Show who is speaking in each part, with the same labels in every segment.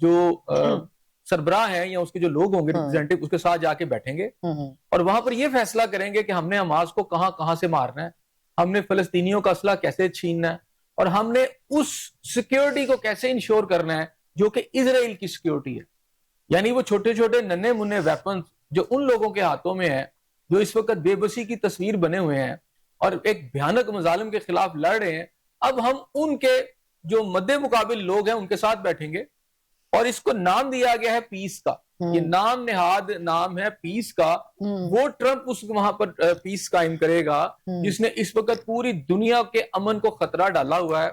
Speaker 1: جو سربراہ ہیں یا اس کے جو لوگ ہوں گے ریپرزینٹیو اس کے ساتھ جا کے بیٹھیں گے اور وہاں پر یہ فیصلہ کریں گے کہ ہم نے حماس کو کہاں کہاں سے مارنا ہے, ہم نے فلسطینیوں کا اسلحہ کیسے چھیننا ہے اور ہم نے اس سیکیورٹی کو کیسے انشور کرنا ہے جو کہ اسرائیل کی سیکیورٹی ہے. یعنی وہ چھوٹے چھوٹے ننے منے ویپنز جو ان لوگوں کے ہاتھوں میں ہیں جو اس وقت بے بسی کی تصویر بنے ہوئے ہیں اور ایک بھیانک مظالم کے خلاف لڑ رہے ہیں, اب ہم ان کے جو مد مقابل لوگ ہیں ان کے ساتھ بیٹھیں گے اور اس کو نام دیا گیا ہے پیس کا. یہ نام نہاد نام ہے پیس کا. وہ ٹرمپ اس وہاں پر پیس قائم کرے گا جس نے اس وقت پوری دنیا کے امن کو خطرہ ڈالا ہوا ہے,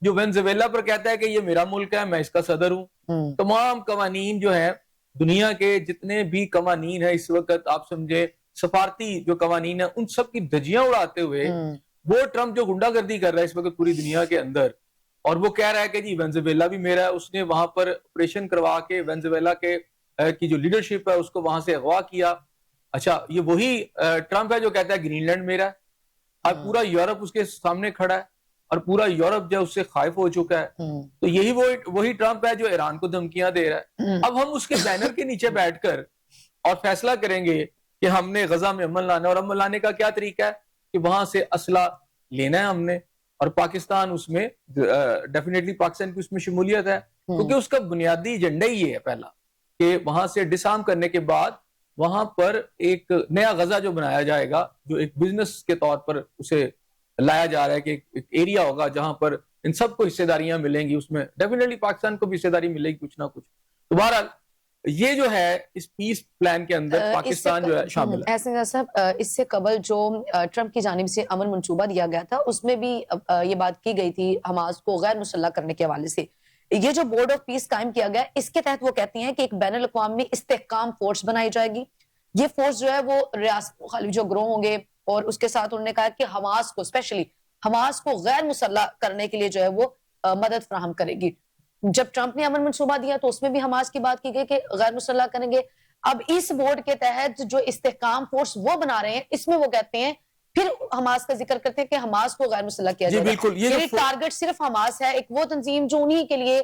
Speaker 1: جو وینزویلا پر کہتا ہے کہ یہ میرا ملک ہے, میں اس کا صدر ہوں. تمام قوانین جو ہے دنیا کے جتنے بھی قوانین ہیں اس وقت آپ سمجھے سفارتی جو قوانین ہیں ان سب کی دھجیاں اڑاتے ہوئے وہ ٹرمپ جو گنڈا گردی کر رہا ہے اس وقت پوری دنیا کے اندر, اور وہ کہہ رہا ہے کہ جی وینزویلا بھی میرا ہے. اس نے وہاں پر آپریشن کروا کے وینزویلا کے کی جو لیڈرشپ ہے اس کو وہاں سے اغوا کیا. اچھا یہ وہی ٹرمپ ہے جو کہتا ہے گرین لینڈ میرا ہے. اب پورا یورپ اس کے سامنے کھڑا ہے اور پورا یورپ جو اس سے خائف ہو چکا ہے. تو یہی وہی ٹرمپ ہے جو ایران کو دھمکیاں دے رہا ہے. اب ہم اس کے بینر کے نیچے بیٹھ کر اور فیصلہ کریں گے کہ ہم نے غزہ میں امن لانا, اور امن لانے کا کیا طریقہ ہے کہ وہاں سے اسلحہ لینا ہے ہم نے, اور پاکستان اس میں ڈیفینیٹلی پاکستان کی اس میں شمولیت ہے کیونکہ اس کا بنیادی ایجنڈا ہی یہ ہے پہلا کہ وہاں سے ڈس آرم کرنے کے بعد وہاں پر ایک نیا غزہ جو بنایا جائے گا جو ایک بزنس کے طور پر اسے لایا جا رہا ہے کہ ایک ایریا ہوگا جہاں پر ان سب کو حصے داریاں ملیں گی, اس میں ڈیفینیٹلی پاکستان کو بھی حصے داری ملے گی کچھ نہ کچھ. تو بہرحال یہ جو ہے اس پیس پلان کے اندر پاکستان جو ہے شامل ہے.
Speaker 2: احسن صاحب اس سے قبل جو ٹرمپ کی جانب سے امن منصوبہ دیا گیا تھا اس میں بھی یہ بات کی گئی تھی حماس کو غیر مسلح کرنے کے حوالے سے. یہ جو بورڈ آف پیس قائم کیا گیا اس کے تحت وہ کہتی ہیں کہ ایک بین الاقوامی استحکام فورس بنائی جائے گی. یہ فورس جو ہے وہ ریاست مخالف جو گروہ ہوں گے اور اس کے ساتھ انہوں نے کہا کہ حماس کو اسپیشلی حماس کو غیر مسلح کرنے کے لیے جو ہے وہ مدد فراہم کرے گی. جب ٹرمپ نے امن منصوبہ دیا تو اس میں بھی حماس کی بات کی گئی کہ غیر مسلح کریں گے. اب اس بورڈ کے تحت جو استحکام فورس وہ بنا رہے ہیں اس میں وہ کہتے ہیں پھر حماس کا ذکر کرتے ہیں کہ حماس کو غیر مسلح کیا جائے گا. یہ ٹارگٹ صرف حماس ہے, ایک وہ تنظیم جو انہی کے لیے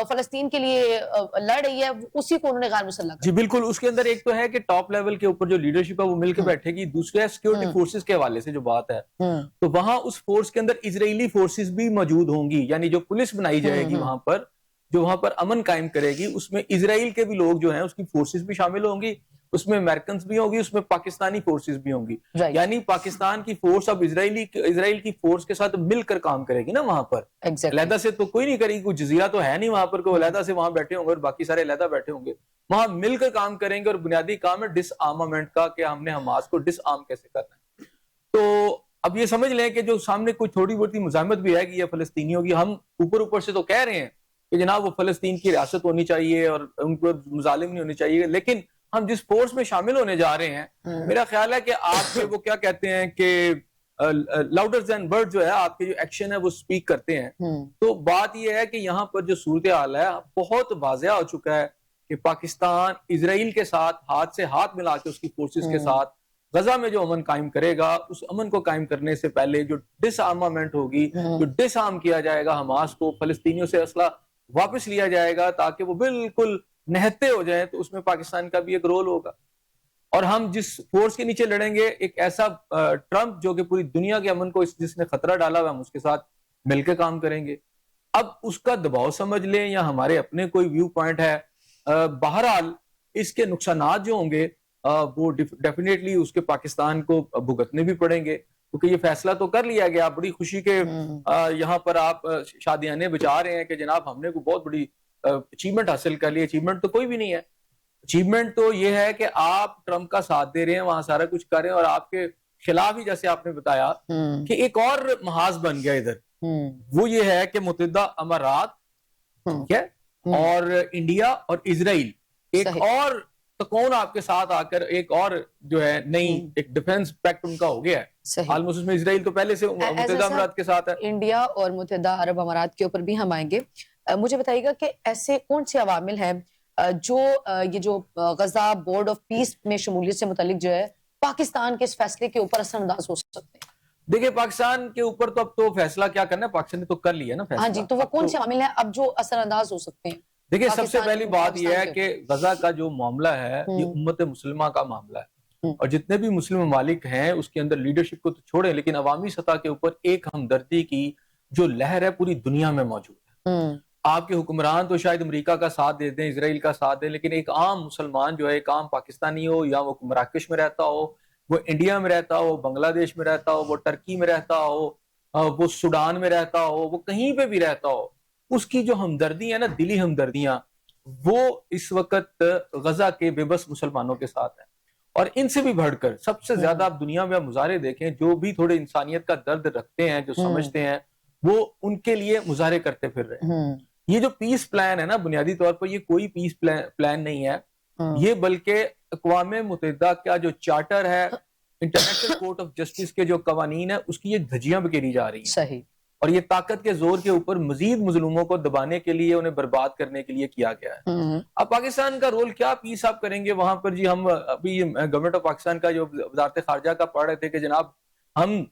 Speaker 2: فلسطین کے لیے لڑ رہی ہے اسی کو انہوں نے غیر مسلح کیا.
Speaker 1: جی بالکل, اس کے اندر ایک تو ہے کہ ٹاپ لیول کے اوپر جو لیڈرشپ ہے وہ مل کے بیٹھے گی, دوسرے ہے سیکیورٹی فورسز کے حوالے سے جو بات ہے تو وہاں اس فورس کے اندر اسرائیلی فورسز بھی موجود ہوں گی. یعنی جو پولیس بنائی جائے گی وہاں پر جو وہاں پر امن قائم کرے گی اس میں اسرائیل کے بھی لوگ جو ہیں اس کی فورسز بھی شامل ہوں گی, اس میں امریکنز بھی ہوں گی, اس میں پاکستانی فورسز بھی ہوں گی. یعنی پاکستان کی فورس اب اسرائیل کی فورس کے ساتھ مل کر کام کرے گی نا وہاں پر. علیحدہ سے تو کوئی نہیں کرے گی, کوئی جزیرہ تو ہے نہیں وہاں پر کوئی علیحدہ سے وہاں بیٹھے ہوں گے اور باقی سارے علیحدہ بیٹھے ہوں گے. وہاں مل کر کام کریں گے اور بنیادی کام ہے ڈس آرمامنٹ کا کہ ہم نے حماس کو ڈس آرم کیسے کرنا ہے. تو اب یہ سمجھ لیں کہ جو سامنے کوئی تھوڑی بہت مزاحمت بھی ہے کہ یہ فلسطینیوں کی, ہم اوپر سے تو کہہ رہے ہیں کہ جناب وہ فلسطین کی ریاست ہونی چاہیے اور ان کو مظالم نہیں ہونے چاہیے, لیکن ہم جس فورس میں شامل ہونے جا رہے ہیں میرا خیال ہے کہ آپ کے وہ کیا کہتے ہیں کہ لاؤڈر دین ورڈ جو ہے آپ کے جو ایکشن ہے وہ سپیک کرتے ہیں. تو بات یہ ہے کہ یہاں پر جو صورتحال ہے بہت واضح ہو چکا ہے کہ پاکستان اسرائیل کے ساتھ ہاتھ سے ہاتھ ملا کے اس کی فورسز کے ساتھ غزہ میں جو امن قائم کرے گا, اس امن کو قائم کرنے سے پہلے جو ڈس آرمامنٹ ہوگی, جو ڈس آرم کیا جائے گا حماس کو, فلسطینیوں سے اسلحہ واپس لیا جائے گا تاکہ وہ بالکل نہتے ہو جائیں, تو اس میں پاکستان کا بھی ایک رول ہوگا. اور ہم جس فورس کے نیچے لڑیں گے ایک ایسا ٹرمپ جو کہ پوری دنیا کے امن کو جس نے خطرہ ڈالا ہوا, ہم اس کے ساتھ مل کے کام کریں گے. اب اس کا دباؤ سمجھ لیں یا ہمارے اپنے کوئی ویو پوائنٹ ہے, بہرحال اس کے نقصانات جو ہوں گے وہ ڈیفینیٹلی اس کے پاکستان کو بھگتنے بھی پڑیں گے, کیونکہ یہ فیصلہ تو کر لیا گیا. بڑی خوشی کے یہاں پر آپ شادیانے بچا رہے ہیں کہ جناب ہم نے کوئی بہت بڑی اچیومنٹ حاصل کر لی. اچیومنٹ تو کوئی بھی نہیں ہے. اچیومنٹ تو یہ ہے کہ آپ ٹرمپ کا ساتھ دے رہے ہیں, وہاں سارا کچھ کر رہے ہیں, اور آپ کے خلاف ہی جیسے آپ نے بتایا کہ ایک اور محاذ بن گیا ادھر, وہ یہ ہے کہ متحدہ امارات ٹھیک ہے اور انڈیا اور اسرائیل ایک اور تکون آپ کے ساتھ آ کر ایک اور جو ہے نئی ایک ڈیفنس پیکٹ ان کا ہو گیا ہے. آلموسٹ اس میں اسرائیل تو پہلے سے متحدہ امارات کے ساتھ ہے.
Speaker 2: انڈیا اور متحدہ عرب امارات کے اوپر بھی ہم آئیں گے. مجھے بتائیے گا کہ ایسے کون سے عوامل ہیں جو یہ جو غزہ بورڈ آف پیس میں شمولیت سے متعلق جو ہے پاکستان کے اس فیصلے کے اوپر اثر انداز ہو سکتے ہیں؟
Speaker 1: دیکھیں پاکستان کے اوپر تو اب تو فیصلہ کیا کرنا ہے, پاکستان نے تو کر لیا نا فیصلہ.
Speaker 2: ہاں جی, تو وہ کون سے عوامل ہیں اب جو اثر انداز ہو سکتے ہیں؟
Speaker 1: دیکھیں سب سے
Speaker 2: پاکستان-
Speaker 1: پہلی بات یہ ہے
Speaker 2: پاکستان
Speaker 1: کہ غزہ کا جو معاملہ ہے یہ امت مسلمہ کا معاملہ ہے، اور جتنے بھی مسلم ممالک ہیں اس کے اندر لیڈرشپ کو تو چھوڑیں، لیکن عوامی سطح کے اوپر ایک ہمدردی کی جو لہر ہے پوری دنیا میں موجود ہے۔ آپ کے حکمران تو شاید امریکہ کا ساتھ دے دیں، اسرائیل کا ساتھ دیں، لیکن ایک عام مسلمان جو ہے، ایک عام پاکستانی ہو، یا وہ مراکش میں رہتا ہو، وہ انڈیا میں رہتا ہو، بنگلہ دیش میں رہتا ہو، وہ ٹرکی میں رہتا ہو، وہ سوڈان میں رہتا ہو، وہ کہیں پہ بھی رہتا ہو، اس کی جو ہمدردی ہے نا، دلی ہمدردیاں، وہ اس وقت غزہ کے بے بس مسلمانوں کے ساتھ ہیں۔ اور ان سے بھی بڑھ کر سب سے زیادہ آپ دنیا میں مظاہرے دیکھیں، جو بھی تھوڑے انسانیت کا درد رکھتے ہیں، جو سمجھتے ہیں، وہ ان کے لیے مظاہرے کرتے پھر رہے ہیں۔ یہ جو پیس پلان ہے نا، بنیادی طور پر یہ کوئی پیس پلان نہیں ہے، یہ بلکہ اقوام متحدہ کا جو چارٹر ہے، انٹرنیشنل کورٹ آف جسٹس کے جو قوانین ہیں، اس کی یہ دھجیاں بکھیری جا رہی ہیں۔
Speaker 2: صحیح۔
Speaker 1: اور یہ طاقت کے زور کے اوپر مزید مظلوموں کو دبانے کے لیے، انہیں برباد کرنے کے لیے کیا گیا ہے۔ اب پاکستان کا رول کیا پیس آپ کریں گے وہاں پر؟ جی ہم ابھی گورنمنٹ آف پاکستان کا جو وزارت خارجہ کا پڑھ رہے تھے کہ جناب ہم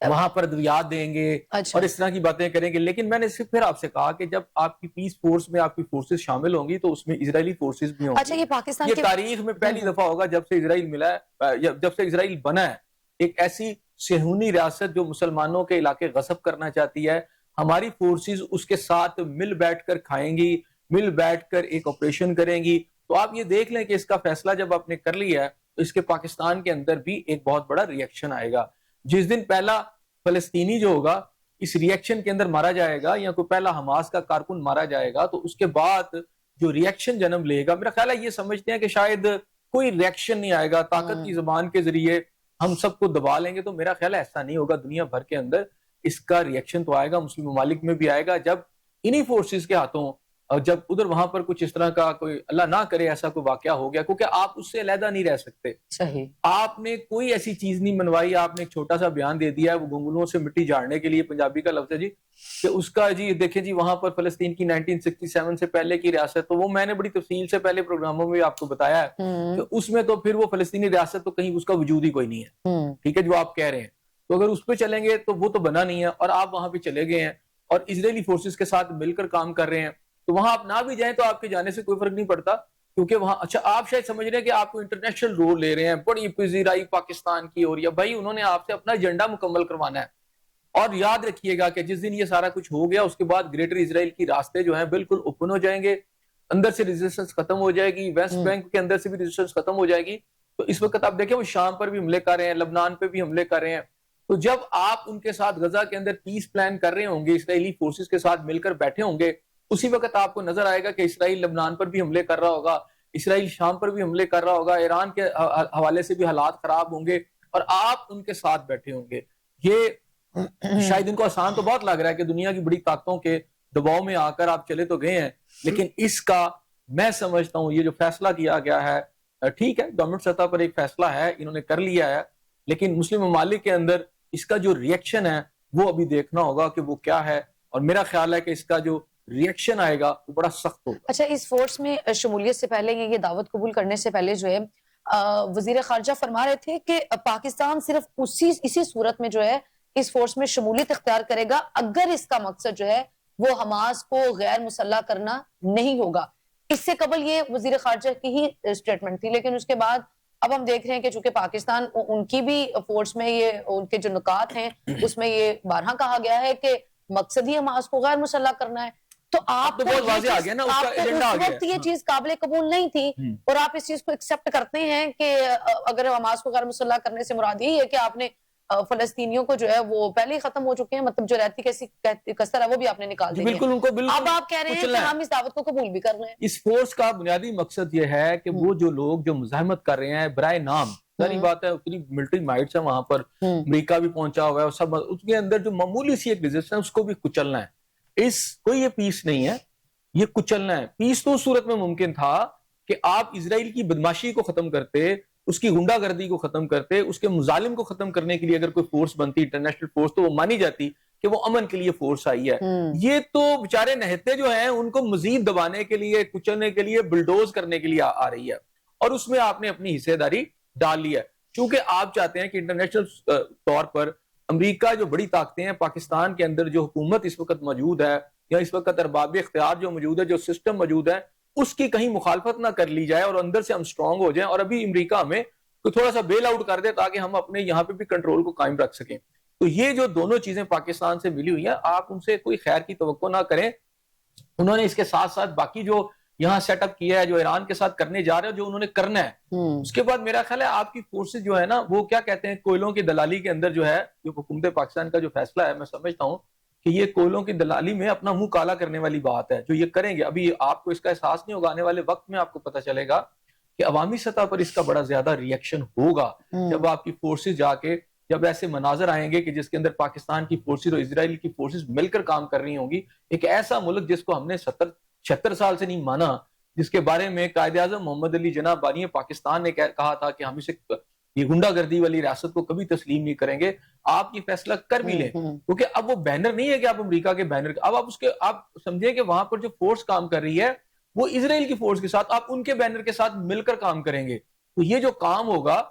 Speaker 1: وہاں پر ادویات دیں گے اور اس طرح کی باتیں کریں گے، لیکن میں نے صرف پھر آپ سے کہا کہ جب آپ کی پیس فورس میں آپ کی فورسز شامل ہوں گی تو اس میں اسرائیلی فورسز بھی ہوں گی۔
Speaker 2: اچھا، یہ پاکستان
Speaker 1: یہ تاریخ میں پہلی دفعہ ہوگا جب سے اسرائیل ملا ہے، جب سے اسرائیل بنا ہے، ایک ایسی صہیونی ریاست جو مسلمانوں کے علاقے غصب کرنا چاہتی ہے، ہماری فورسز اس کے ساتھ مل بیٹھ کر کھائیں گی، مل بیٹھ کر ایک آپریشن کریں گی۔ تو آپ یہ دیکھ لیں کہ اس کا فیصلہ جب آپ نے کر لیا ہے تو اس کے پاکستان کے اندر بھی ایک بہت بڑا ریئیکشن آئے گا۔ جس دن پہلا فلسطینی جو ہوگا اس ریئیکشن کے اندر مارا جائے گا، یا کوئی پہلا حماس کا کارکن مارا جائے گا، تو اس کے بعد جو ریئیکشن جنم لے گا، میرا خیال ہے یہ سمجھتے ہیں کہ شاید کوئی ریئیکشن نہیں آئے گا، طاقت کی زبان کے ذریعے ہم سب کو دبا لیں گے، تو میرا خیال ہے ایسا نہیں ہوگا۔ دنیا بھر کے اندر اس کا ریئیکشن تو آئے گا، مسلم ممالک میں بھی آئے گا، جب انہی فورسز کے ہاتھوں جب ادھر وہاں پر کچھ اس طرح کا کوئی اللہ نہ کرے ایسا کوئی واقعہ ہو گیا، کیونکہ آپ اس سے علیحدہ نہیں رہ سکتے۔
Speaker 2: صحیح۔
Speaker 1: آپ نے کوئی ایسی چیز نہیں منوائی، آپ نے ایک چھوٹا سا بیان دے دیا ہے، وہ گنگلوں سے مٹی جھاڑنے کے لیے پنجابی کا لفظ ہے جی، کہ اس کا جی دیکھیں جی وہاں پر فلسطین کی 1967 سے پہلے کی ریاست، تو وہ میں نے بڑی تفصیل سے پہلے پروگراموں میں آپ کو بتایا ہے کہ اس میں تو پھر وہ فلسطینی ریاست تو کہیں اس کا وجود ہی کوئی نہیں ہے، ٹھیک ہے، جو آپ کہہ رہے ہیں۔ تو اگر اس پہ چلیں گے تو وہ تو بنا نہیں ہے، اور آپ وہاں پہ چلے گئے ہیں اور اسرائیلی فورسز کے ساتھ مل کر کام کر رہے ہیں، تو وہاں آپ نہ بھی جائیں تو آپ کے جانے سے کوئی فرق نہیں پڑتا، کیونکہ وہاں اچھا آپ شاید سمجھ رہے ہیں کہ آپ کو انٹرنیشنل رول لے رہے ہیں، بڑی پذیرائی پاکستان کی ہو رہی ہے۔ بھائی انہوں نے آپ سے اپنا ایجنڈا مکمل کروانا ہے، اور یاد رکھیے گا کہ جس دن یہ سارا کچھ ہو گیا اس کے بعد گریٹر اسرائیل کی راستے جو ہیں بالکل اوپن ہو جائیں گے، اندر سے ریزسٹنس ختم ہو جائے گی، ویسٹ بینک کے اندر سے بھی ریزسٹنس ختم ہو جائے گی۔ تو اس وقت آپ دیکھیں وہ شام پر بھی حملے کر رہے ہیں، لبنان پہ بھی حملے کر رہے ہیں۔ تو جب آپ ان کے ساتھ غزہ کے اندر پیس پلان کر رہے ہوں گے، اسرائیلی فورسز کے ساتھ مل کر بیٹھے ہوں گے، اسی وقت آپ کو نظر آئے گا کہ اسرائیل لبنان پر بھی حملے کر رہا ہوگا، اسرائیل شام پر بھی حملے کر رہا ہوگا، ایران کے حوالے سے بھی حالات خراب ہوں گے، اور آپ ان کے ساتھ بیٹھے ہوں گے۔ یہ شاید ان کو آسان تو بہت لگ رہا ہے کہ دنیا کی بڑی طاقتوں کے دباؤ میں آ کر آپ چلے تو گئے ہیں، لیکن اس کا میں سمجھتا ہوں یہ جو فیصلہ کیا گیا ہے، ٹھیک ہے گورنمنٹ سطح پر ایک فیصلہ ہے، انہوں نے کر لیا ہے، لیکن مسلم ممالک کے اندر اس کا جو ریئیکشن ہے وہ ابھی دیکھنا ہوگا کہ وہ کیا ہے، اور میرا خیال ہے کہ اس کا جو ریئیکشن آئے گا وہ بڑا سخت ہوگا۔
Speaker 2: اچھا، اس فورس میں شمولیت سے پہلے یہ دعوت قبول کرنے سے پہلے جو ہے وزیر خارجہ فرما رہے تھے کہ پاکستان صرف اسی صورت میں جو ہے اس فورس میں شمولیت اختیار کرے گا اگر اس کا مقصد جو ہے وہ حماس کو غیر مسلح کرنا نہیں ہوگا۔ اس سے قبل یہ وزیر خارجہ کی ہی سٹیٹمنٹ تھی، لیکن اس کے بعد اب ہم دیکھ رہے ہیں کہ چونکہ پاکستان ان کی بھی فورس میں یہ ان کے جو نکات ہیں اس میں یہ بارہا کہا گیا ہے کہ مقصد ہی حماس کو غیر مسلح کرنا ہے۔ تو آپ کو اس وقت یہ چیز قابل قبول نہیں تھی، اور آپ اس چیز کو ایکسپٹ کرتے ہیں کہ اگر حماس کو غیر مسلح کرنے سے مراد یہی ہے کہ آپ نے فلسطینیوں کو جو ہے وہ پہلے ہی ختم ہو چکے ہیں، مطلب جو رہتی کیسی کثر ہے وہ بھی آپ نے نکال دی ہے۔
Speaker 1: بالکل ان کو بالکل
Speaker 2: اب آپ کہہ رہے ہیں کہ ہم اس دعوت کو قبول بھی کر رہے ہیں۔
Speaker 1: اس فورس کا بنیادی مقصد یہ ہے کہ وہ جو لوگ جو مزاحمت کر رہے ہیں برائے نام، ظاہری بات ہے اتنی ملٹری مائٹس ہیں وہاں پر، امریکہ بھی پہنچا ہوا ہے، سب اس کے اندر جو معمولی سی ایک ریزسٹنس اس کو بھی کچلنا ہے۔ کوئی یہ پیس نہیں ہے، یہ کچلنا ہے۔ پیس تو اس صورت میں ممکن تھا کہ آپ اسرائیل کی بدماشی کو ختم کرتے، اس کی غنڈہ گردی کو ختم کرتے، اس کے مظالم کو ختم کرنے کے لیے اگر کوئی فورس بنتی انٹرنیشنل فورس تو وہ مانی جاتی کہ وہ امن کے لیے فورس آئی ہے۔ یہ تو بیچارے نہتے جو ہیں ان کو مزید دبانے کے لیے، کچلنے کے لیے، بلڈوز کرنے کے لیے آ رہی ہے، اور اس میں آپ نے اپنی حصے داری ڈال لی ہے، چونکہ آپ چاہتے ہیں کہ انٹرنیشنل طور پر امریکہ جو بڑی طاقتیں ہیں، پاکستان کے اندر جو حکومت اس وقت موجود ہے یا اس وقت ارباب اختیار جو موجود ہے, جو سسٹم موجود ہے, اس کی کہیں مخالفت نہ کر لی جائے اور اندر سے ہم سٹرونگ ہو جائیں, اور ابھی امریکہ ہمیں تھوڑا سا بیل آؤٹ کر دے تاکہ ہم اپنے یہاں پہ بھی کنٹرول کو قائم رکھ سکیں. تو یہ جو دونوں چیزیں پاکستان سے ملی ہوئی ہیں, آپ ان سے کوئی خیر کی توقع نہ کریں. انہوں نے اس کے ساتھ ساتھ باقی جو یہاں سیٹ اپ کیا ہے, جو ایران کے ساتھ کرنے جا رہے ہیں, جو انہوں نے کرنا ہے, اس کے بعد میرا خیال ہے آپ کی فورسز جو ہے نا, وہ کیا کہتے ہیں, کوئلوں کی دلالی کے اندر جو ہے, جو حکومت پاکستان کا جو فیصلہ ہے, میں سمجھتا ہوں کہ یہ کوئلوں کی دلالی میں اپنا منہ کالا کرنے والی بات ہے جو یہ کریں گے. ابھی آپ کو اس کا احساس نہیں ہوگا, آنے والے وقت میں آپ کو پتہ چلے گا کہ عوامی سطح پر اس کا بڑا زیادہ ری ایکشن ہوگا جب آپ کی فورسز جا کے, جب ایسے مناظر آئیں گے کہ جس کے اندر پاکستان کی فورسز اور اسرائیل کی فورسز مل کر کام کر رہی ہوں گی. ایک ایسا ملک جس کو ہم نے 76 سال سے نہیں مانا, جس کے بارے میں قائد اعظم محمد علی جناح بانی پاکستان نے کہا تھا کہ ہم اسے یہ گنڈا گردی والی ریاست کو کبھی تسلیم نہیں کریں گے, آپ یہ فیصلہ کر بھی لیں. کیونکہ اب وہ بینر نہیں ہے کہ آپ امریکہ کے بینر, اب آپ اس کے آپ سمجھیں کہ وہاں پر جو فورس کام کر رہی ہے وہ اسرائیل کی فورس کے ساتھ, آپ ان کے بینر کے ساتھ مل کر کام کریں گے. تو یہ جو کام ہوگا,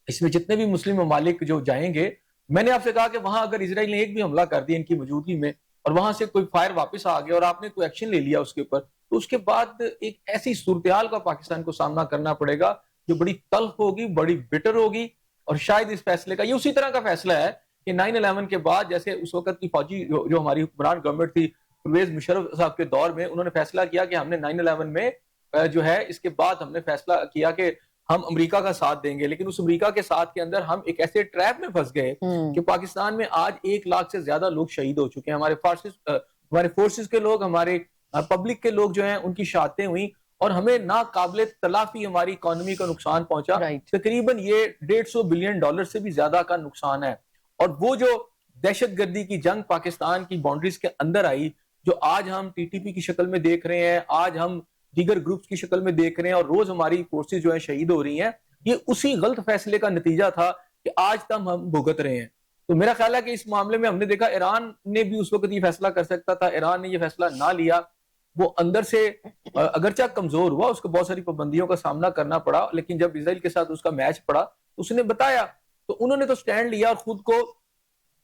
Speaker 1: اس میں جتنے بھی مسلم ممالک جو جائیں گے, میں نے آپ سے کہا کہ وہاں اگر اسرائیل نے ایک بھی حملہ کر دیا ان کی موجودگی میں, اور وہاں سے کوئی فائر واپس آ گیا اور آپ نے کوئی ایکشن لے لیا اس کے اوپر, تو اس کے بعد ایک ایسی صورتحال کا پاکستان کو سامنا کرنا پڑے گا جو بڑی تلخ ہوگی, بڑی بٹر ہوگی. اور شاید اس فیصلے کا, یہ اسی طرح کا فیصلہ ہے کہ 9/11 کے بعد جیسے اس وقت کی فوجی جو ہماری حکمران گورنمنٹ تھی پرویز مشرف صاحب کے دور میں, انہوں نے فیصلہ کیا کہ ہم نے 9/11 میں جو ہے اس کے بعد ہم نے فیصلہ کیا کہ ہم امریکہ کا ساتھ دیں گے, لیکن اس امریکہ کے ساتھ کے اندر ہم ایک ایسے ٹریپ میں پھنس گئے کہ پاکستان میں آج 1 لاکھ سے زیادہ لوگ شہید ہو چکے ہیں. ہمارے فورسز کے لوگ, ہمارے پبلک کے لوگ جو ہیں, ان کی شہادتیں ہوئیں, اور ہمیں ناقابل تلافی ہماری اکانومی کا نقصان پہنچا. تقریباً یہ $150 بلین سے بھی زیادہ کا نقصان ہے. اور وہ جو دہشت گردی کی جنگ پاکستان کی باؤنڈریز کے اندر آئی, جو آج ہم ٹی ٹی پی کی شکل میں دیکھ رہے ہیں, آج ہم دیگر گروپس کی شکل میں دیکھ رہے ہیں, اور روز ہماری فورسز جو ہیں شہید ہو رہی ہیں, یہ اسی غلط فیصلے کا نتیجہ تھا کہ آج تک ہم بھگت رہے ہیں. تو میرا خیال ہے کہ اس معاملے میں ہم نے دیکھا ایران نے بھی اس وقت یہ فیصلہ کر سکتا تھا, ایران نے یہ فیصلہ نہ لیا. وہ اندر سے اگرچہ کمزور ہوا, اس کو بہت ساری پابندیوں کا سامنا کرنا پڑا, لیکن جب اسرائیل کے ساتھ اس کا میچ پڑا تو اس نے بتایا, تو انہوں نے تو سٹینڈ لیا اور خود کو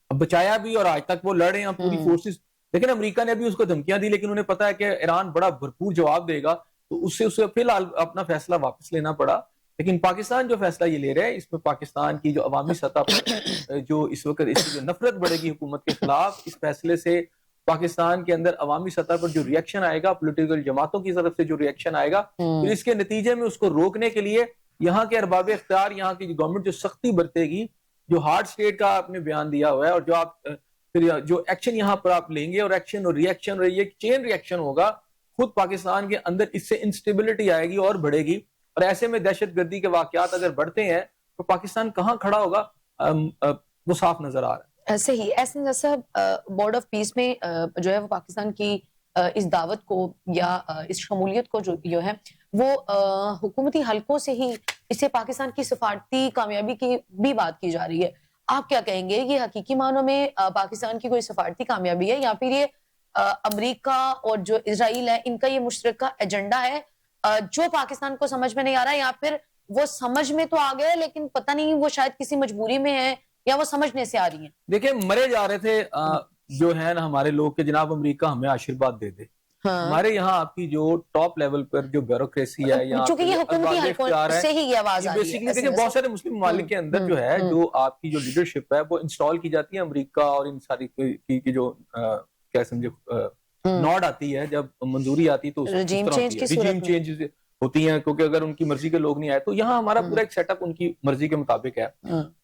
Speaker 1: بچایا بھی, اور آج تک وہ لڑ رہے ہیں پوری فورسز. لیکن امریکہ نے بھی اس کو دھمکیاں دی, لیکن انہیں پتا ہے کہ ایران بڑا بھرپور جواب دے گا, تو اس سے فی الحال اپنا فیصلہ واپس لینا پڑا. لیکن پاکستان جو فیصلہ یہ لے رہے ہیں, اس میں پاکستان کی جو عوامی سطح پر جو اس وقت اس کی جو نفرت بڑھے گی حکومت کے خلاف, اس فیصلے سے پاکستان کے اندر عوامی سطح پر جو ری ایکشن آئے گا, پولیٹیکل جماعتوں کی طرف سے جو ری ایکشن آئے گا, پھر اس کے نتیجے میں اس کو روکنے کے لیے یہاں کے ارباب اختیار, یہاں کی گورنمنٹ جو سختی برتے گی, جو ہارڈ سٹیٹ کا آپ نے بیان دیا ہوا ہے, اور جو آپ پھر جو ایکشن یہاں پر آپ لیں گے, اور ایکشن اور ری ایکشن, اور یہ چین ری ایکشن ہوگا, خود پاکستان کے اندر اس سے انسٹیبلٹی آئے گی اور بڑھے گی. اور ایسے میں دہشت گردی کے واقعات اگر بڑھتے ہیں تو پاکستان کہاں کھڑا ہوگا, وہ صاف نظر آ رہا ہے.
Speaker 2: صحیح. ایسے صاحب, بورڈ آف پیس میں جو ہے وہ پاکستان کی اس دعوت کو یا اس شمولیت کو جو ہے وہ حکومتی حلقوں سے ہی اسے پاکستان کی سفارتی کامیابی کی بھی بات کی جا رہی ہے. آپ کیا کہیں گے, یہ حقیقی معنوں میں پاکستان کی کوئی سفارتی کامیابی ہے, یا پھر یہ امریکہ اور جو اسرائیل ہے ان کا یہ مشترکہ ایجنڈا ہے جو پاکستان کو سمجھ میں نہیں آ رہا ہے, یا پھر وہ سمجھ میں تو آ گئے لیکن پتہ نہیں وہ شاید کسی مجبوری میں ہے, یا وہ سمجھنے سے آ رہی ہیں؟
Speaker 1: دیکھیں, مرے جا رہے تھے جو ہے نا ہمارے لوگ کہ جناب امریکہ ہمیں آشیرواد دے دے. ہمارے یہاں آپ کی جو ٹاپ لیول پر جو بیوروکریسی ہے,
Speaker 2: چونکہ یہ حکومتی حلقوں سے ہی یہ آواز آ رہی ہے.
Speaker 1: دیکھیں, بہت سارے مسلم ممالک کے اندر جو ہے, جو آپ کی جو لیڈرشپ ہے وہ انسٹال کی جاتی ہے امریکہ اور ان ساری کی جو کیا سمجھے نوڈ آتی ہے, جب منظوری آتی تو رجیم چینج ہوتی ہیں, کیونکہ اگر ان کی مرضی کے لوگ نہیں آئے تو یہاں ہمارا پورا ایک سیٹ اپ ان کی مرضی کے مطابق ہے.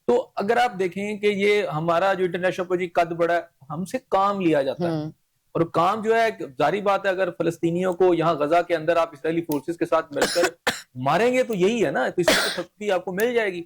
Speaker 1: تو اگر آپ دیکھیں کہ یہ ہمارا جو انٹرنیشنل پروجیکٹ قد بڑا ہے, ہم سے کام لیا جاتا ہے, اور کام جو ہے ظاہری بات ہے, اگر فلسطینیوں کو یہاں غزہ کے اندر آپ اسرائیلی فورسز کے ساتھ مل کر ماریں گے تو یہی ہے نا, تو اس میں تھپکی آپ کو مل جائے گی.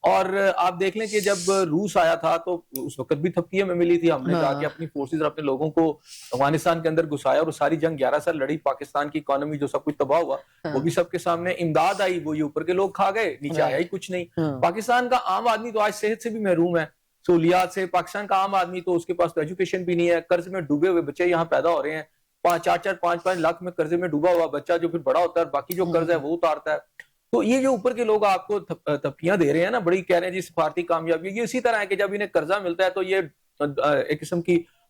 Speaker 1: اور آپ دیکھ لیں کہ جب روس آیا تھا تو اس وقت بھی تھپکی ہمیں ملی تھی, ہم نے کہا کہ اپنی فورسز اور اپنے لوگوں کو افغانستان کے اندر گھسایا, اور ساری جنگ 11 سال لڑی, پاکستان کی اکانومی جو سب کچھ تباہ ہوا وہ بھی سب کے سامنے, امداد آئی وہ یہ اوپر کے لوگ کھا گئے, نیچے آیا ہی کچھ نہیں. پاکستان کا عام آدمی تو آج صحت سے بھی محروم ہے, سہولیات سے. پاکستان کا عام آدمی تو اس کے پاس تو ایجوکیشن بھی نہیں ہے, قرض میں ڈوبے ہوئے بچے یہاں پیدا ہو رہے ہیں, 4-5 لاکھ میں قرضے میں ڈوبا ہوا بچہ جو پھر بڑا ہوتا ہے باقی جو قرض ہے وہ اتارتا ہے. تو یہ جو اوپر کے لوگ آپ کو تھپکیاں دے رہے ہیں نا, بڑی کہہ رہے ہیں جی سفارتی کامیابی, یہ اسی طرح ہے کہ جب انہیں قرضہ ملتا ہے تو یہ ایک قسم کی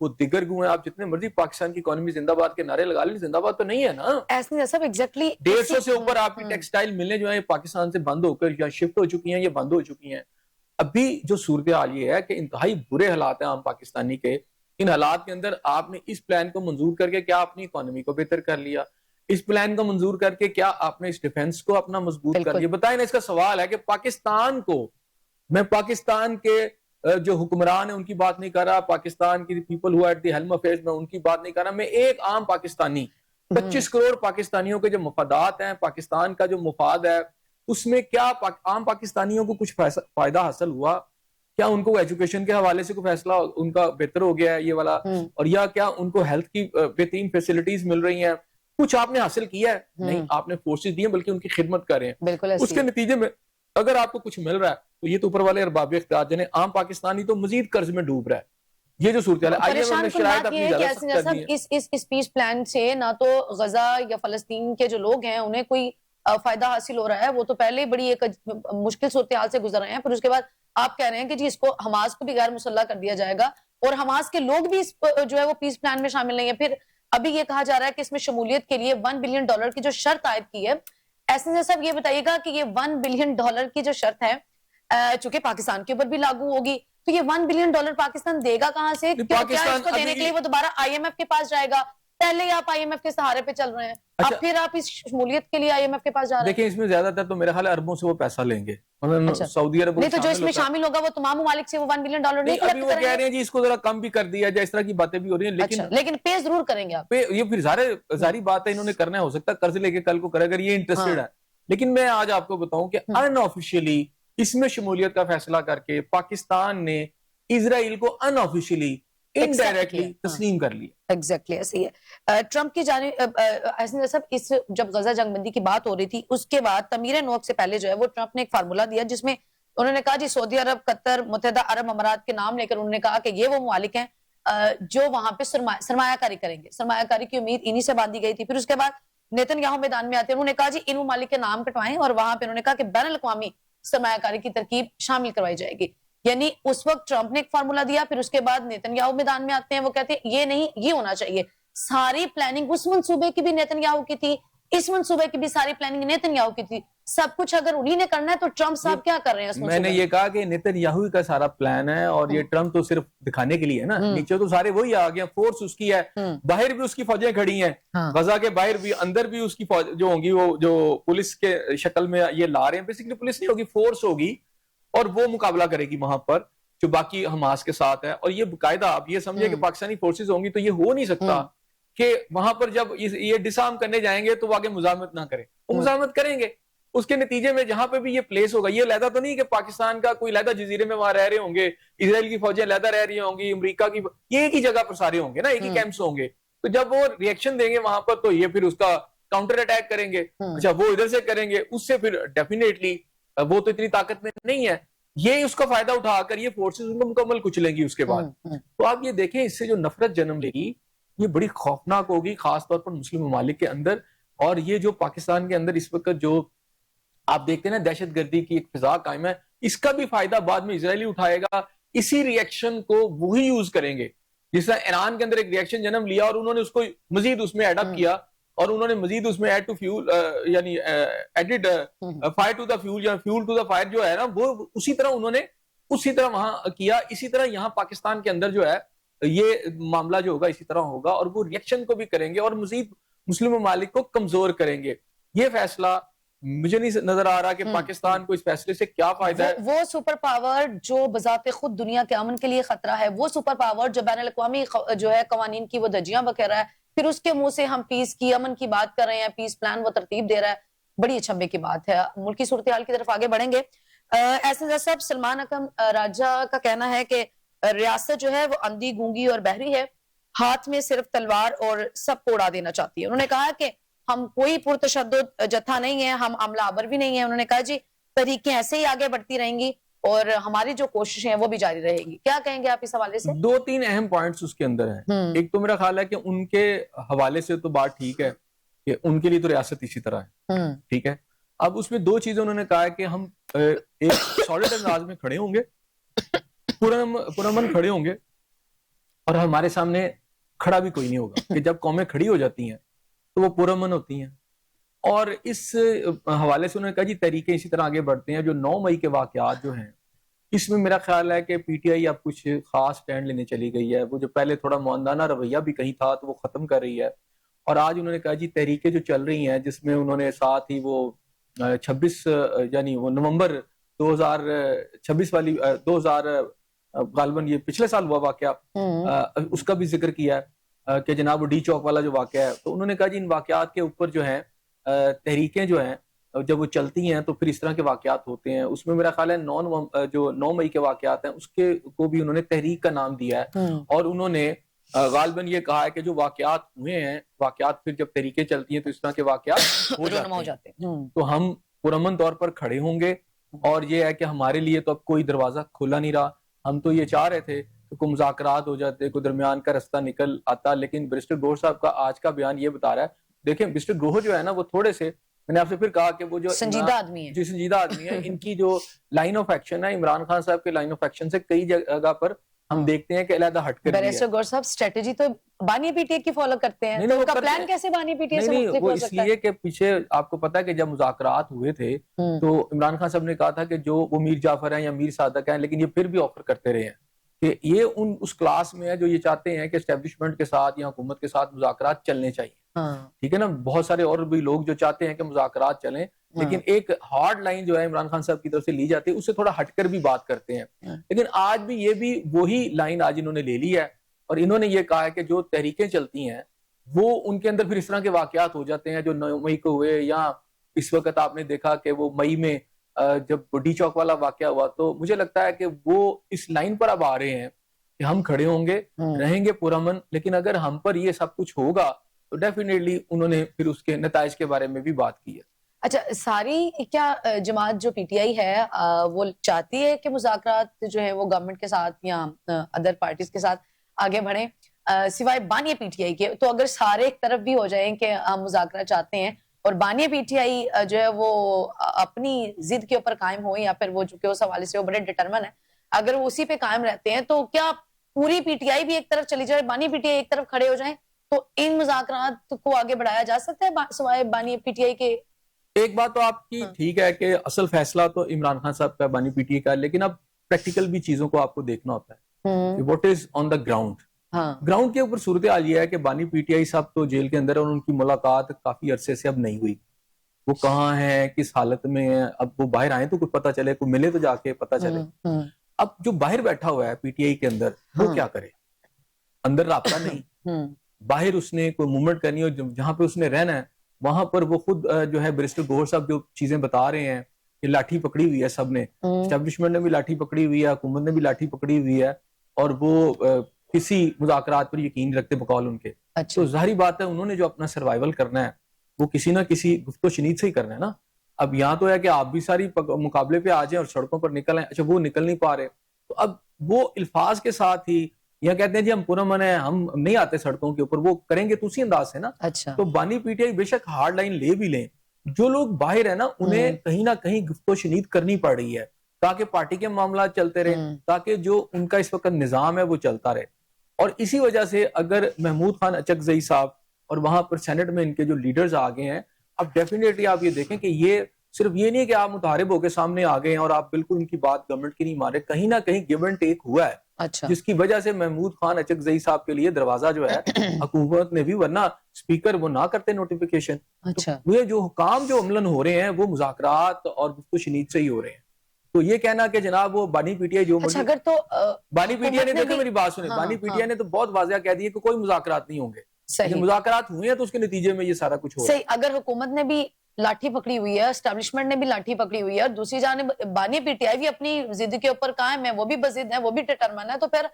Speaker 1: وہ دیگر گو ہیں, آپ جتنے مرضی پاکستان کی اکانومی زندہ باد کے نارے لگا لیں, زندہ باد تو نہیں ہے نا.
Speaker 2: ایسا سب ایگزیکٹلی
Speaker 1: 150 سے اوپر آپ کی ٹیکسٹائل ملیں جو ہیں پاکستان سے بند ہو کر یا شفٹ ہو چکی ہیں یا بند ہو چکی ہیں. ابھی جو صورتحال یہ ہے کہ انتہائی برے حالات ہیں عام پاکستانی کے. ان حالات کے اندر آپ نے اس پلان کو منظور کر کے کیا اپنی اکانومی کو بہتر کر لیا؟ اس پلان کو منظور کر کے کیا آپ نے اس ڈیفنس کو اپنا مضبوط کر لیا؟ بتائیں نا. اس کا سوال ہے کہ پاکستان کو, میں پاکستان کے جو حکمران ہیں ان کی بات نہیں کر رہا, پاکستان کی people who at the helm affairs میں ان کی بات نہیں کر رہا, میں ایک عام پاکستانی 25 کروڑ پاکستانیوں کے جو مفادات ہیں, پاکستان کا جو مفاد ہے, اس میں کیا عام پاکستانیوں کو کچھ فائدہ حاصل ہوا؟ کیا ان کو ایجوکیشن کے حوالے سے کوئی فیصلہ ان کا بہتر ہو گیا ہے یہ والا, اور یا کیا ان کو ہیلتھ کی بہترین فیسلٹیز مل رہی ہیں؟ کچھ آپ نے حاصل کیا ہے؟ نہیں, آپ نے فورسز دی ہیں بلکہ ان کی خدمت کر رہے ہیں. اس کے نتیجے میں اگر آپ کو کچھ مل رہا ہے تو یہ تو اوپر والے ارباب اختیار جنہیں عام پاکستانی تو مزید قرض میں ڈوب رہا ہے. یہ جو صورتحال ہے,
Speaker 2: پریشان کن بات یہ ہے کہ اس پیس پلان سے نہ تو غزہ یا فلسطین کے جو لوگ ہیں انہیں کوئی فائدہ حاصل ہو رہا ہے, وہ تو پہلے بڑی ایک مشکل صورتحال سے گزر رہے ہیں, پھر اس کے بعد آپ کہہ رہے ہیں کہ جی اس کو حماس کو بھی غیر مسلح کر دیا جائے گا, اور حماس کے لوگ بھی اس جو ہے وہ پیس پلان میں شامل نہیں ہیں. پھر ابھی یہ کہا جا رہا ہے کہ اس میں شمولیت کے لیے $1 بلین کی جو شرط عائد کی ہے. ایسے صاحب یہ بتائیے گا کہ یہ $1 بلین کی جو شرط ہے چونکہ پاکستان کے اوپر بھی لاگو ہوگی, تو یہ $1 بلین پاکستان دے گا کہاں سے؟ کیا اس کو دینے کے لیے وہ دوبارہ IMF کے پاس جائے گا؟ پہلے ہی آپ IMF کے سہارے پہ چل رہے ہیں, اب پھر آپ اس شمولیت کے لیے IMF کے پاس جا رہے ہیں.
Speaker 1: دیکھیں اس میں زیادہ تر تو میرے خیال اربوں سے وہ پیسہ لیں گے, سعودی عرب
Speaker 2: نہیں, تو جو اس میں شامل ہوگا وہ تمام ممالک سے وہ $1 بلین نہیں
Speaker 1: ابھی وہ کہہ رہے ہیں جی اس کو ذرا کم بھی کر دیا جائے, اس طرح کی باتیں بھی ہو رہی ہیں,
Speaker 2: لیکن پے ضرور کریں گے آپ.
Speaker 1: یہ پھر ظاہری بات ہے, انہوں نے کرنا ہو سکتا ہے قرض لے کے کل کو کرے اگر یہ انٹرسٹڈ ہے. لیکن میں آج آپ کو بتاؤں کہ ان آفیشیلی اس میں شمولیت کا فیصلہ کر کے پاکستان نے اسرائیل کو ان آفیشیلی انڈائریکٹلی تسلیم کر لیا.
Speaker 2: ایگزیکٹلی ایسے ہی ہے. ٹرمپ کی جانب ایسے سب اس جب غزہ جنگ بندی کی بات ہو رہی تھی اس کے بعد تمیر نوک سے پہلے جو ہے وہ ٹرمپ نے ایک فارمولا دیا جس میں انہوں نے کہا جی سعودی عرب, قطر, متحدہ عرب امارات کے نام لے کر انہوں نے کہا کہ یہ وہ ممالک ہیں جو وہاں پہ سرمایہ کاری کریں گے. سرمایہ کاری کی امید انہی سے باندھی گئی تھی. پھر اس کے بعد نیتن یاہو میدان میں آتے ہیں, انہوں نے کہا جی ان ممالک کے نام کٹوائیں, اور وہاں پہ انہوں نے کہا کہ بین الاقوامی سرمایہ کاری کی ترکیب شامل کروائی جائے گی. یعنی اس وقت ٹرمپ نے ایک فارمولا دیا, پھر اس کے بعد نیتن یاہو میدان میں آتے ہیں, وہ کہتے ہیں یہ نہیں, یہ ہونا چاہیے. ساری پلاننگ اس منصوبے کی بھی نیتن یاہو کی تھی, اس منصوبے کی بھی ساری پلاننگ نیتن یاہو کی تھی. سب کچھ اگر انہی نے کرنا ہے تو ٹرمپ صاحب کیا کر رہے ہیں؟
Speaker 1: میں نے یہ کہا کہ نیتن یاہو کا سارا پلان ہے, اور یہ ٹرمپ تو صرف دکھانے کے لیے ہے نا, نیچے تو سارے وہی آ گئے, فورس اس کی ہے, باہر بھی اس کی فوجیں کھڑی ہیں, غزہ کے باہر بھی, اندر بھی اس کی فوج جو ہوں گی وہ جو پولیس کے شکل میں یہ لا رہے ہیں. بیسیکلی پولیس نہیں ہوگی, فورس ہوگی, اور وہ مقابلہ کرے گی وہاں پر جو باقی حماس کے ساتھ ہے. اور یہ باقاعدہ آپ یہ سمجھے کہ پاکستانی فورسز ہوں گی تو یہ ہو نہیں سکتا کہ وہاں پر جب یہ ڈسارم کرنے جائیں گے تو وہ آگے مزاحمت نہ کریں. وہ مزاحمت کریں گے, اس کے نتیجے میں جہاں پہ بھی یہ پلیس ہوگا, یہ علیحدہ تو نہیں کہ پاکستان کا کوئی علیحدہ جزیرے میں وہاں رہ رہے ہوں گے, اسرائیل کی فوجیں علیحدہ رہ رہی ہوں گی, امریکہ کی, یہ ایک ہی جگہ پر سارے ہوں گے نا, ایک ہی کیمپس ہوں گے. تو جب وہ ریئیکشن دیں گے وہاں پر تو یہ پھر اس کا کاؤنٹر اٹیک کریں گے. اچھا وہ ادھر سے کریں گے, اس سے پھر ڈیفینیٹلی وہ تو اتنی طاقت میں نہیں ہے, یہ اس کا فائدہ اٹھا کر یہ فورسز ان کو مکمل کچلیں گی اس کے بعد. تو آپ یہ دیکھیں اس سے جو نفرت جنم لے گی یہ بڑی خوفناک ہوگی, خاص طور پر مسلم ممالک کے اندر. اور یہ جو پاکستان کے اندر اس وقت جو آپ دیکھتے ہیں نا دہشت گردی کی ایک فضا قائم ہے, اس کا بھی فائدہ بعد میں اسرائیلی اٹھائے گا. اسی ریئیکشن کو وہی یوز کریں گے جس طرح ایران کے اندر ایک ریئیکشن جنم لیا اور انہوں نے اس کو مزید اس میں ایڈ اپ کیا, اور انہوں نے مزید اس میں ایڈ ٹو فیول یعنی added fire to the fuel یا فیول ٹو دا فائر جو ہے نا, وہ اسی طرح انہوں نے اسی طرح وہاں کیا. اسی طرح یہاں پاکستان کے اندر جو ہے یہ معاملہ جو ہوگا اسی طرح ہوگا, اور وہ ریئیکشن کو بھی کریں گے اور مزید مسلم ممالک کو کمزور کریں گے. یہ فیصلہ مجھے نہیں نظر آ رہا کہ پاکستان کو اس فیصلے سے کیا فائدہ ہے.
Speaker 2: وہ سپر پاور جو بذات خود دنیا کے امن کے لیے خطرہ ہے, وہ سپر پاور جو بین الاقوامی جو ہے قوانین کی وہ دھجیاں بکھیر رہا ہے, پھر اس کے منہ سے ہم پیس کی, امن کی بات کر رہے ہیں, پیس پلان وہ ترتیب دے رہا ہے. بڑی اچھمبے کی بات ہے. ملکی صورتحال کی طرف آگے بڑھیں گے. ایسے صاحب سلمان اکرم راجہ کا کہنا ہے کہ ریاست جو ہے وہ اندھی, گونگی اور بہری ہے, ہاتھ میں صرف تلوار اور سب کو اڑا دینا چاہتی ہے. انہوں نے کہا کہ ہم کوئی پرتشدد جتھا نہیں ہے, ہم عملہ آور بھی نہیں ہے. انہوں نے کہا جی تحریکیں ایسے ہی آگے بڑھتی رہیں گی اور ہماری جو کوششیں ہیں وہ بھی جاری رہے گی. کیا کہیں گے آپ اس حوالے سے؟
Speaker 1: 2-3 اہم پوائنٹس اس کے اندر ہیں. ایک تو میرا خیال ہے کہ ان کے حوالے سے تو بات ٹھیک ہے کہ ان کے لیے تو ریاست اسی طرح ہے, ٹھیک ہے. اب اس میں 2 چیزیں انہوں نے کہا ہے کہ ہم ایک سالڈ انداز میں کھڑے ہوں گے, پرامن کھڑے ہوں گے, اور ہمارے سامنے کھڑا بھی کوئی نہیں ہوگا کہ جب قومیں کھڑی ہو جاتی ہیں تو وہ پرامن ہوتی ہیں. اور اس حوالے سے انہوں نے کہا جی طریقے اسی طرح آگے بڑھتے ہیں. جو 9 مئی کے واقعات جو ہیں اس میں میرا خیال ہے کہ پی ٹی آئی اب کچھ خاص سٹینڈ لینے چلی گئی ہے. وہ جو پہلے تھوڑا معاندانہ رویہ بھی کہیں تھا تو وہ ختم کر رہی ہے. اور آج انہوں نے کہا جی تحریکیں جو چل رہی ہیں جس میں انہوں نے ساتھ ہی وہ 26 یعنی وہ نومبر 2026 والی 2000 غالباً یہ پچھلے سال ہوا واقعہ اس کا بھی ذکر کیا ہے کہ جناب وہ ڈی چوک والا جو واقعہ ہے. تو انہوں نے کہا جی ان واقعات کے اوپر جو ہیں تحریکیں جو ہیں جب وہ چلتی ہیں تو پھر اس طرح کے واقعات ہوتے ہیں. اس میں میرا خیال ہے 9 مئی کے واقعات ہیں اس کے کو بھی انہوں نے تحریک کا نام دیا ہے. اور انہوں نے غالباً یہ کہا ہے کہ جو واقعات ہوئے ہیں واقعات پھر جب تحریکیں چلتی ہیں تو اس طرح کے واقعات ہو جاتے ہیں تو ہم پرامن طور پر کھڑے ہوں گے. اور یہ ہے کہ ہمارے لیے تو اب کوئی دروازہ کھلا نہیں رہا. ہم تو یہ چاہ رہے تھے کہ کوئی مذاکرات ہو جاتے, کوئی درمیان کا رستہ نکل آتا, لیکن بیرسٹر گوہر صاحب کا آج کا بیان یہ بتا رہا ہے. دیکھیں بیرسٹر گوہر جو ہے نا وہ تھوڑے سے, میں نے آپ سے پھر کہا کہ وہ جو
Speaker 2: سنجیدہ آدمی ہے,
Speaker 1: جی سنجیدہ آدمی ہے, ان کی جو لائن آف ایکشن ہے عمران خان صاحب کے لائن آف ایکشن سے کئی جگہ پر ہم دیکھتے ہیں کہ علیحدہ ہٹ کر
Speaker 2: بیرسٹر گوہر صاحب اسٹریٹجی تو بانی پی ٹی آئی کی فالو کرتے ہیں, تو ان کا پلان کیسے بانی پی ٹی آئی سے مختلف ہو سکتا ہے؟
Speaker 1: اس لیے کہ پیچھے آپ کو پتا ہے کہ جب مذاکرات ہوئے تھے تو عمران خان صاحب نے کہا تھا کہ جو وہ میر جعفر ہیں یا میر صادق ہیں, لیکن یہ پھر بھی آفر کرتے رہے ہیں کہ یہ اس کلاس میں ہے جو یہ چاہتے ہیں کہ اسٹیبلشمنٹ کے ساتھ یا حکومت کے ساتھ مذاکرات چلنے چاہیے. ٹھیک ہے نا, بہت سارے اور بھی لوگ جو چاہتے ہیں کہ مذاکرات چلیں, لیکن ایک ہارڈ لائن جو ہے عمران خان صاحب کی طرف سے لی جاتی ہے اس سے تھوڑا ہٹ کر بھی بات کرتے ہیں. لیکن آج بھی یہ بھی وہی لائن آج انہوں نے لے لی ہے اور انہوں نے یہ کہا ہے کہ جو تحریکیں چلتی ہیں وہ ان کے اندر پھر اس طرح کے واقعات ہو جاتے ہیں جو 9 مئی کو ہوئے, یا اس وقت آپ نے دیکھا کہ وہ مئی میں جب ڈی چوک والا واقعہ ہوا. تو مجھے لگتا ہے کہ وہ اس لائن پر اب آ رہے ہیں کہ ہم کھڑے ہوں گے, رہیں گے پرامن, لیکن اگر ہم پر یہ سب کچھ ہوگا تو ڈیفینیٹلی انہوں نے پھر اس کے نتائج کے بارے میں بھی بات کی ہے.
Speaker 2: اچھا, ساری کیا جماعت جو پی ٹی آئی ہے وہ چاہتی ہے کہ مذاکرات جو ہے وہ گورنمنٹ کے ساتھ یا ادر پارٹیز کے ساتھ آگے بڑھیں سوائے بانی پی ٹی آئی کے؟ تو اگر سارے ایک طرف بھی ہو جائیں کہ ہم مذاکرات چاہتے ہیں اور بانی پی ٹی آئی جو ہے وہ اپنی ضد کے اوپر قائم ہو, یا پھر وہ چونکہ اس حوالے سے وہ بڑے ڈٹرمن ہے, اگر وہ اسی پہ قائم رہتے ہیں تو کیا پوری پی ٹی آئی بھی ایک طرف چلی جائے, بانی پی ٹی آئی ایک طرف کھڑے ہو جائیں تو ان مذاکرات کو آگے بڑھایا جا سکتا ہے سوائے بانی پی ٹی آئی کے؟
Speaker 1: ایک بات تو آپ کی ٹھیک ہے کہ اصل فیصلہ تو عمران خان صاحب کا, بانی پی ٹی آئی کا, لیکن اب پریکٹیکل بھی چیزوں کو آپ کو دیکھنا ہوتا ہے کہ what is on the ground. Ground کے اوپر صورتحال یہ ہے کہ بانی پی ٹی آئی صاحب تو جیل کے اندر ہے اور ان کی ملاقات کافی عرصے سے اب نہیں ہوئی. وہ کہاں ہیں, کس حالت میں ہیں, اب وہ باہر آئیں تو کچھ پتا چلے, کوئی ملے تو جا کے پتا چلے. اب جو باہر بیٹھا ہوا ہے پی ٹی آئی کے اندر وہ کیا کرے, اندر رابطہ نہیں, باہر اس نے کوئی موومنٹ کرنی ہو, جہاں پہ اس نے رہنا ہے وہاں پر وہ خود جو ہے بیرسٹر گوہر صاحب جو چیزیں بتا رہے ہیں کہ لاٹھی پکڑی ہوئی ہے سب نے, اسٹیبلشمنٹ نے بھی لاٹھی پکڑی ہوئی ہے, حکومت نے بھی لاٹھی پکڑی ہوئی ہے, اور وہ کسی مذاکرات پر یقین رکھتے بقول ان کے. تو ظاہری بات ہے انہوں نے جو اپنا سروائیول کرنا ہے وہ کسی نہ کسی گفت و شنید سے ہی کرنا ہے نا. اب یہاں تو ہے کہ آپ بھی ساری مقابلے پہ آ جائیں اور سڑکوں پر نکل آئیں, اچھا وہ نکل نہیں پا رہے تو اب وہ الفاظ کے ساتھ ہی یا کہتے ہیں جی ہم پرامن ہیں, ہم نہیں آتے سڑکوں کے اوپر, وہ کریں گے تو اسی انداز سے نا. تو بانی پی ٹی آئی بے شک ہارڈ لائن لے بھی لیں, جو لوگ باہر ہیں نا انہیں کہیں نہ کہیں گفت و شنید کرنی پڑ رہی ہے تاکہ پارٹی کے معاملات چلتے رہے, تاکہ جو ان کا اس وقت نظام ہے وہ چلتا رہے. اور اسی وجہ سے اگر محمود خان اچکزئی صاحب اور وہاں پر سینٹ میں ان کے جو لیڈرز آگے ہیں, اب ڈیفینیٹلی آپ یہ دیکھیں کہ یہ صرف یہ نہیں کہ آپ متحارب ہو کے سامنے آ گئے ہیں اور آپ بالکل ان کی بات گورنمنٹ کی نہیں مان رہے, کہیں نہ کہیں گیو اینڈ ٹیک ہوا ہے, جس کی وجہ سے محمود خان اچکزئی صاحب کے لیے دروازہ جو ہے حکومت نے بھی, ورنہ اسپیکر وہ نہ کرتے نوٹیفیکیشن. یہ جو حکام جو عملاً ہو رہے ہیں وہ مذاکرات اور گفت و شنید سے ہی ہو رہے ہیں. تو یہ کہنا کہ جناب وہ بانی پی ٹی آئی جو
Speaker 2: اگر تو
Speaker 1: بانی پی ٹی آئی نے, دیکھیں میری بات سنیں, بانی پی ٹی آئی نے تو بہت واضح کہہ دیا کہ کوئی مذاکرات نہیں ہوں گے, مذاکرات ہوئے ہیں تو اس کے نتیجے میں یہ سارا کچھ ہو رہا ہے.
Speaker 2: اگر حکومت نے بھی لاٹھی پکڑی ہوئی ہے, اسٹیبلشمنٹ نے بھی لاٹھی پکڑی ہوئی ہے, اور دوسری جانب بانی پی ٹی آئی بھی اپنی ضد کے اوپر قائم ہے, وہ بھی بضد ہے, وہ بھی ڈٹرمن ہے, تو پھر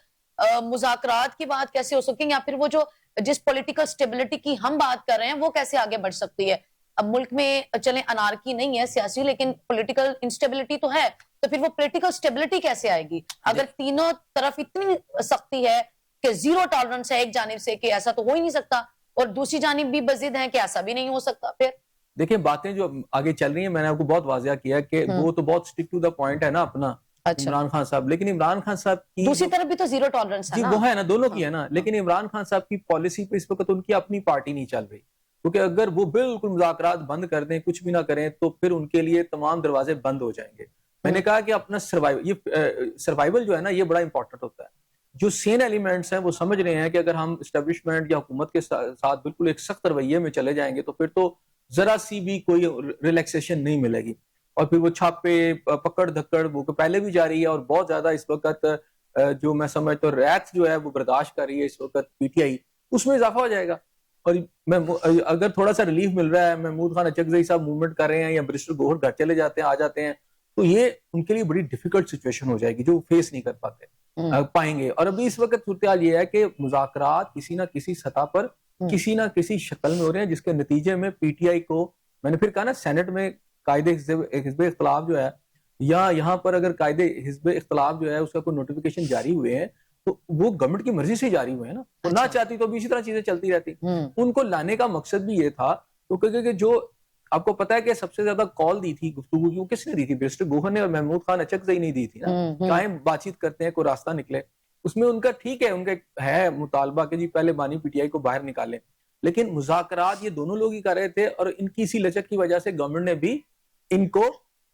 Speaker 2: مذاکرات کی بات کیسے ہو سکتی ہے, یا پھر وہ جو جس پولیٹیکل سٹیبلٹی کی ہم بات کر رہے ہیں وہ کیسے آگے بڑھ سکتی ہے؟ اب ملک میں چلیں انارکی نہیں ہے سیاسی, لیکن پولیٹیکل انسٹیبلٹی تو ہے, تو پھر وہ پولیٹیکل سٹیبلٹی کیسے آئے گی اگر تینوں طرف اتنی سختی ہے کہ زیرو ٹالرنس ہے ایک جانب سے کہ ایسا تو ہو ہی نہیں سکتا, اور دوسری جانب بھی بضد ہے کہ ایسا بھی نہیں ہو سکتا؟ پھر
Speaker 1: دیکھیں باتیں جو آگے چل رہی ہیں, میں نے آپ کو بہت واضح کیا کہ وہ تو بہت سٹک ٹو دا پوائنٹ ہے نا اپنا,
Speaker 2: اچھا
Speaker 1: عمران خان صاحب. لیکن عمران خان صاحب کی
Speaker 2: دوسری طرف بھی تو زیرو ٹالرنس ہے
Speaker 1: جی
Speaker 2: نا.
Speaker 1: وہ ہے نا, دونوں کی ہے نا, لیکن عمران خان صاحب کی پالیسی پہ اس وقت ان کی اپنی پارٹی نہیں چل رہی, کیونکہ اگر وہ بالکل مذاکرات بند کر دیں, کچھ بھی نہ کریں, تو پھر ان کے لیے تمام دروازے بند ہو جائیں گے. میں نے کہا کہ اپنا سروائیول جو ہے نا یہ بڑا امپورٹنٹ ہوتا ہے. جو سین ایلیمنٹس ہیں وہ سمجھ رہے ہیں کہ اگر ہم اسٹیبلشمنٹ یا حکومت کے ساتھ بالکل ایک سخت رویے میں چلے جائیں گے تو پھر تو ذرا سی بھی کوئی ریلیکسیشن نہیں ملے گی, اور پھر وہ چھاپے پکڑ دھکڑ وہ پہلے بھی جاری ہے, اور بہت زیادہ اس وقت جو میں سمجھتا ہوں ریت جو ہے وہ برداشت کر رہی ہے اس وقت پی ٹی آئی, اس میں اضافہ ہو جائے گا. اور میں اگر تھوڑا سا ریلیف مل رہا ہے, محمود خان اچکزئی صاحب موومنٹ کر رہے ہیں یا برسٹر گوہر گھر چلے جاتے ہیں آ جاتے ہیں, تو یہ ان کے لیے بڑی ڈیفیکلٹ سچویشن ہو جائے گی جو وہ فیس نہیں کر پائیں گے. اور ابھی اس وقت صورتحال یہ ہے کہ مذاکرات کسی نہ کسی سطح پر کسی نہ کسی شکل میں ہو رہے ہیں, جس کے نتیجے میں پی ٹی آئی کو, میں نے پھر کہا نا سینٹ میں قائد حزب اختلاف جو ہے, یا یہاں پر اگر قائد حزب اختلاف جو ہے اس کا کوئی نوٹیفیکیشن جاری ہوئے ہیں تو وہ گورنمنٹ کی مرضی سے جاری ہوئے ہیں نا, وہ نہ چاہتی تو بھی اسی طرح چیزیں چلتی رہتی. ان کو لانے کا مقصد بھی یہ تھا, کیونکہ جو آپ کو پتا ہے کہ سب سے زیادہ کال دی تھی, گفتگو کیوں کس نے دی تھی, برسٹر گوہر نے اور محمود خان اچکزئی نہیں دی تھی نا. چاہے بات چیت کرتے ہیں کوئی راستہ نکلے, اس میں ان کا ٹھیک ہے, ان کا ہے مطالبہ کہ جی پہلے بانی پی ٹی آئی کو باہر نکالیں, لیکن مذاکرات یہ دونوں لوگ ہی کر رہے تھے, اور ان کی اسی لچک کی وجہ سے گورنمنٹ نے بھی ان کو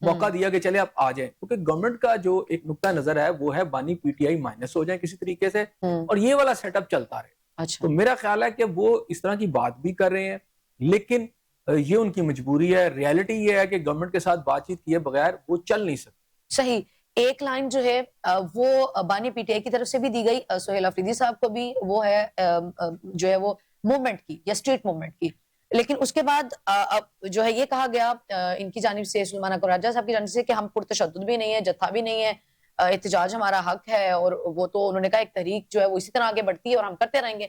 Speaker 1: موقع دیا کہ چلے آپ آ جائیں, کیونکہ گورنمنٹ کا جو ایک نقطہ نظر ہے وہ ہے بانی پی ٹی آئی مائنس ہو جائیں کسی طریقے سے, اور یہ والا سیٹ اپ چلتا رہے. تو میرا خیال ہے کہ وہ اس طرح کی بات بھی کر رہے ہیں, لیکن یہ ان کی مجبوری ہے. ریالٹی یہ ہے کہ گورنمنٹ کے ساتھ بات چیت کیے بغیر وہ چل نہیں سکتے.
Speaker 2: صحیح. ایک لائن جو ہے وہ بانی پی ٹی آئی کی طرف سے بھی دی گئی, سہیل آفریدی صاحب کو بھی, وہ ہے جو ہے وہ موومنٹ کی یا اسٹریٹ موومنٹ کی, لیکن اس کے بعد جو ہے یہ کہا گیا ان کی جانب سے, سلمانہ قراجہ صاحب کی جانب سے, کہ ہم پرتشدد بھی نہیں ہے, جتھا بھی نہیں ہے, احتجاج ہمارا حق ہے, اور وہ تو انہوں نے کہا ایک تحریک جو ہے وہ اسی طرح آگے بڑھتی ہے اور ہم کرتے رہیں گے.